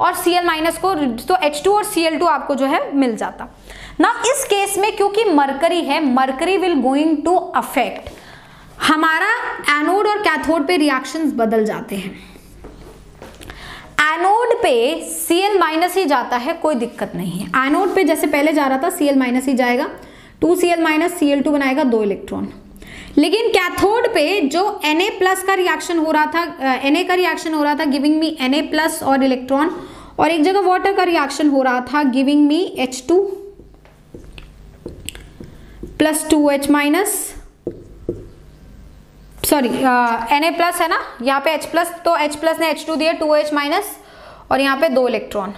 और Cl- को, तो H2 और Cl2 आपको जो है मिल जाता ना। इस केस में क्योंकि मरकरी है, mercury will going to affect, हमारा एनोड और कैथोड पे रिएक्शंस बदल जाते हैं। एनोड पे Cl माइनस ही जाता है, कोई दिक्कत नहीं है। एनोड पे जैसे पहले जा रहा था Cl माइनस ही जाएगा, 2Cl माइनस Cl2 बनाएगा 2 इलेक्ट्रॉन। लेकिन कैथोड पे जो Na प्लस का रिएक्शन हो रहा था, Na का रिएक्शन हो रहा था गिविंग मी Na प्लस और इलेक्ट्रॉन, और एक जगह वाटर का रिएक्शन हो रहा था giving me H2 plus 2H minus, sorry Na plus है ना, यहाँ पे H प्लस, तो H प्लस ने H2 दिया 2H माइनस, और यहाँ पे 2 इलेक्ट्रॉन,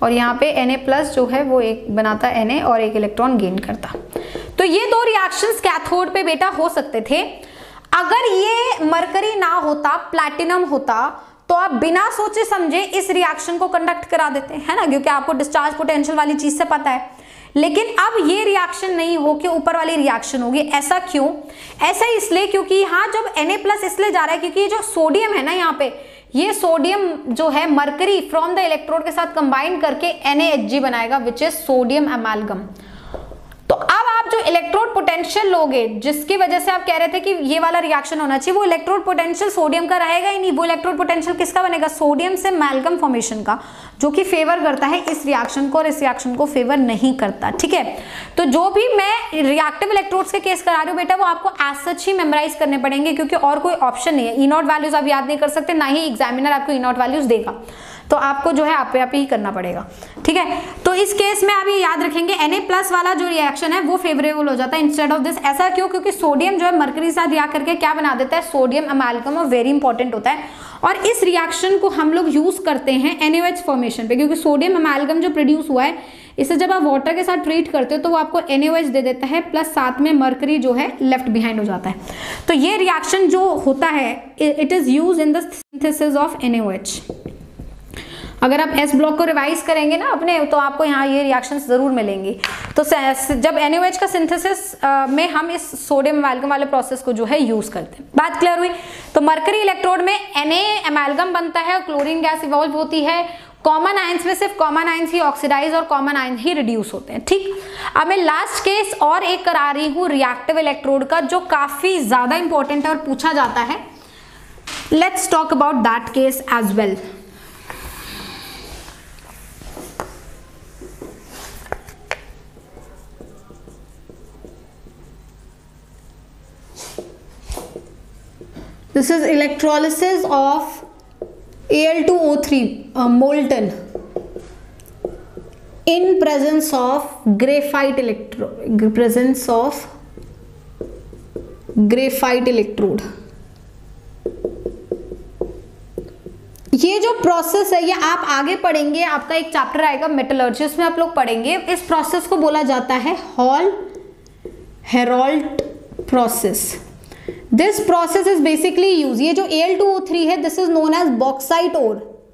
और यहाँ पे Na प्लस जो है वो एक बनाता Na और एक इलेक्ट्रॉन गेन करता। तो ये दो रिएक्शंस कैथोड पे बेटा हो सकते थे। अगर ये मरकरी ना होता, प्लैटिनम होता, तो आप बिना सोचे समझे इस रिएक्शन को कंडक्ट करा देते हैं ना, क्योंकि आपको डिस्चार्ज पोटेंशियल वाली चीज से पता है। लेकिन अब ये रिएक्शन नहीं हो के ऊपर वाली रिएक्शन होगी। ऐसा क्यों? ऐसा इसलिए क्योंकि यहाँ जब Na प्लस इसलिए जा रहा है क्योंकि जो सोडियम है ना, यहाँ पे ये सोडियम जो है मरकरी फ्रॉम द इलेक्ट्रोड के साथ कंबाइन करके NaHg बनाएगा, विच इज सोडियम अमेल्गम। तो अब आप जो इलेक्ट्रोड पोटेंशियल लोगे, जिसकी वजह से आप कह रहे थे कि ये वाला रिएक्शन होना चाहिए, वो इलेक्ट्रोड पोटेंशियल सोडियम का रहेगा ही नहीं। वो इलेक्ट्रोड पोटेंशियल किसका बनेगा? सोडियम से अमेल्गम फॉर्मेशन का, जो कि फेवर करता है इस रिएक्शन को और इस रिएक्शन को फेवर नहीं करता। ठीक है, तो जो भी मैं रिएक्टिव इलेक्ट्रोड्स के केस करा रही हूँ बेटा, वो आपको एज सच ही मेमोराइज करने पड़ेंगे, क्योंकि और कोई ऑप्शन नहीं है। ई नॉट वैल्यूज आप याद नहीं कर सकते, ना ही एग्जामिनर आपको ई नॉट वैल्यूज देगा, तो आपको जो है आप ही करना पड़ेगा। ठीक है, तो इस केस में आप ये याद रखेंगे Na प्लस वाला जो रिएक्शन है वो फेवरेबल हो जाता है इंस्टेड ऑफ दिस। ऐसा क्यों? क्योंकि सोडियम जो है मरकरी के साथ रिएक्ट करके क्या बना देता है? सोडियम अमेल्गम, और वेरी इंपॉर्टेंट होता है। और इस रिएक्शन को हम लोग यूज करते हैं NaOH फॉर्मेशन पे, क्योंकि सोडियम अमेल्गम जो प्रोड्यूस हुआ है, इसे जब आप वाटर के साथ ट्रीट करते हो तो वो आपको NaOH दे देता है, प्लस साथ में मरकरी जो है लेफ्ट बिहाइंड हो जाता है। तो ये रिएक्शन जो होता है, it is use in the synthesis of NaOH। अगर आप एस ब्लॉक को रिवाइज करेंगे ना अपने, तो आपको यहाँ ये रिएक्शंस जरूर मिलेंगे। तो जब NaOH का सिंथेसिस में हम इस सोडियम अमेल्गम वाले प्रोसेस को जो है यूज करते हैं। बात क्लियर हुई? तो मरकरी इलेक्ट्रोड में Na अमेल्गम बनता है और क्लोरीन गैस इवॉल्व होती है। कॉमन आयंस में सिर्फ कॉमन आयंस ही ऑक्सीडाइज और कॉमन आयंस ही रिड्यूस होते हैं। ठीक, अब मैं लास्ट केस और एक करा रही हूँ रिएक्टिव इलेक्ट्रोड का, जो काफी ज्यादा इंपॉर्टेंट है और पूछा जाता है। Let's talk about that case as well. This is electrolysis of Al2O3 molten in presence of graphite electrode। ये जो प्रोसेस है ये आप आगे पढ़ेंगे, आपका एक चैप्टर आएगा मेटलर्जी, उसमें आप लोग पढ़ेंगे। इस प्रोसेस को बोला जाता है Hall Heroult process. This process is basically use, ये जो Al2O3 है, this is known as bauxite ore,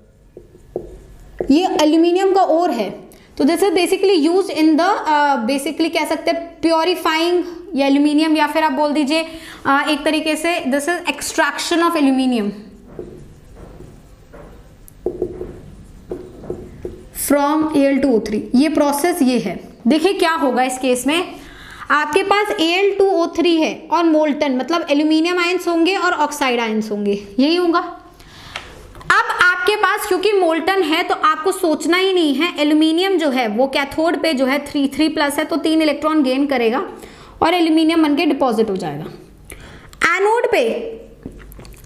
ये एल्यूमिनियम का ओर है। तो this is basically use in the basically कह सकते हैं प्योरीफाइंग या एल्यूमिनियम, या फिर आप बोल दीजिए एक तरीके से this is extraction of aluminium from Al2O3। ये प्रोसेस ये है। देखिए क्या होगा इस केस में, आपके पास Al2O3 है और मोल्टन, मतलब एल्यूमिनियम आयंस होंगे और ऑक्साइड आयंस होंगे, यही होगा। अब आपके पास क्योंकि मोल्टन है तो आपको सोचना ही नहीं है, एल्यूमिनियम जो है वो कैथोड पे जो है 3 प्लस है, तो 3 इलेक्ट्रॉन गेन करेगा और एल्यूमिनियम बन के डिपॉजिट हो जाएगा। एनोड पे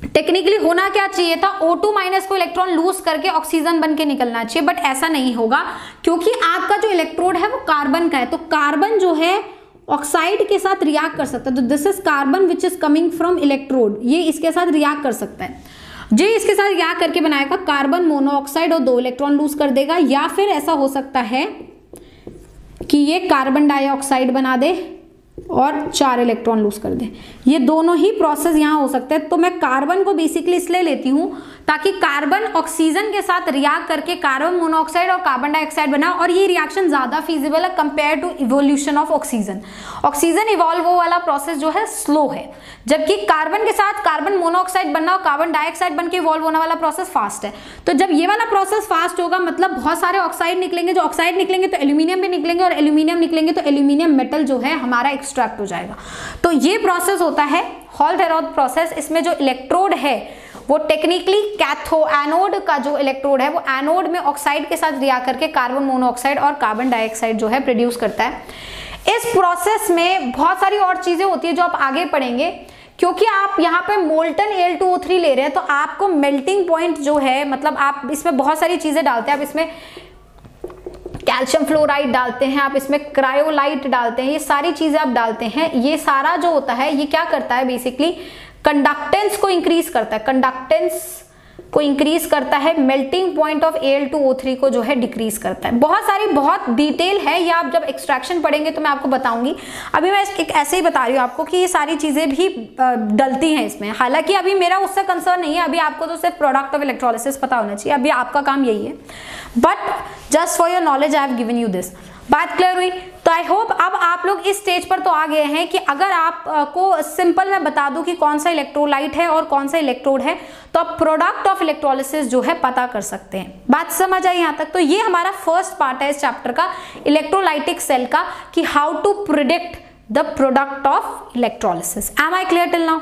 टेक्निकली होना क्या चाहिए था, O2 माइनस को इलेक्ट्रॉन लूज करके ऑक्सीजन बन के निकलना चाहिए, बट ऐसा नहीं होगा क्योंकि आपका जो इलेक्ट्रोड है वो कार्बन का है। तो कार्बन जो है ऑक्साइड के साथ रिएक्ट कर सकता है, तो this is carbon which is coming from electrode, ये इसके साथ रिएक्ट कर सकता है। जो इसके साथ रिएक्ट करके बनाएगा कार्बन मोनोऑक्साइड और 2 इलेक्ट्रॉन लूज कर देगा, या फिर ऐसा हो सकता है कि ये कार्बन डाइऑक्साइड बना दे और 4 इलेक्ट्रॉन लूज कर दे। ये दोनों ही प्रोसेस यहाँ हो सकते हैं। तो मैं कार्बन को बेसिकली इसलिए लेती हूँ ताकि कार्बन ऑक्सीजन के साथ रिएक्ट करके कार्बन मोनोऑक्साइड और कार्बन डाइऑक्साइड बना, और ये रिएक्शन ज्यादा फीजिबल है compare to evolution of oxygen. Oxygen evolve वो वाला प्रोसेस जो है स्लो है, जबकि कार्बन के साथ कार्बन मोनोऑक्साइड बनना और कार्बन डाइऑक्साइड बन के इवॉल्व होने वाला प्रोसेस फास्ट है। तो जब ये वाला प्रोसेस फास्ट होगा, मतलब बहुत सारे ऑक्साइड निकलेंगे, जो ऑक्साइड निकलेंगे तो एल्यूमिनियम भी निकलेंगे, और एल्यूमिनियम निकलेंगे तो एल्यूमिनियम मेटल जो है हमारा एक्सट्रैक्ट हो जाएगा। तो ये प्रोसेस होता है हॉल-हेरोल्ड प्रोसेस। इसमें जो इलेक्ट्रोड है वो टेक्निकली एनोड का जो इलेक्ट्रोड है वो एनोड में ऑक्साइड के साथ रिएक्ट करके कार्बन मोनोऑक्साइड और कार्बन डाइऑक्साइड जो है प्रोड्यूस करता है। इस प्रोसेस में बहुत सारी और चीजें होती है जो आप आगे पढ़ेंगे, क्योंकि आप यहाँ पे मोल्टन Al2O3 ले रहे हैं तो आपको मेल्टिंग पॉइंट जो है, मतलब आप इसमें बहुत सारी चीजें डालते हैं, आप इसमें कैल्शियम फ्लोराइड डालते हैं, आप इसमें क्रायोलाइट डालते हैं, ये सारी चीजें आप डालते हैं। ये सारा जो होता है ये क्या करता है, बेसिकली कंडक्टेंस को इंक्रीज करता है, कंडक्टेंस को इंक्रीज करता है, मेल्टिंग पॉइंट ऑफ Al2O3 को जो है डिक्रीज करता है। बहुत डिटेल है, ये आप जब एक्सट्रैक्शन पढ़ेंगे तो मैं आपको बताऊंगी। अभी मैं एक ऐसे ही बता रही हूँ आपको कि ये सारी चीजें भी डलती हैं इसमें। हालांकि अभी मेरा उससे कंसर्न नहीं है, अभी आपको तो सिर्फ प्रोडक्ट ऑफ इलेक्ट्रोलिसिस पता होना चाहिए, अभी आपका काम यही है। But just for your knowledge I have given you this. बात क्लियर हुई? तो आई होप अब आप लोग इस स्टेज पर तो आ गए हैं कि अगर आपको सिंपल मैं बता दूं कि कौन सा इलेक्ट्रोलाइट है और कौन सा इलेक्ट्रोड है तो आप प्रोडक्ट ऑफ इलेक्ट्रोलिसिस जो है पता कर सकते हैं। बात समझ आई यहाँ तक? तो ये हमारा फर्स्ट पार्ट है इस चैप्टर का, इलेक्ट्रोलाइटिक सेल का, कि how to predict the product of electrolysis. Am I clear till now?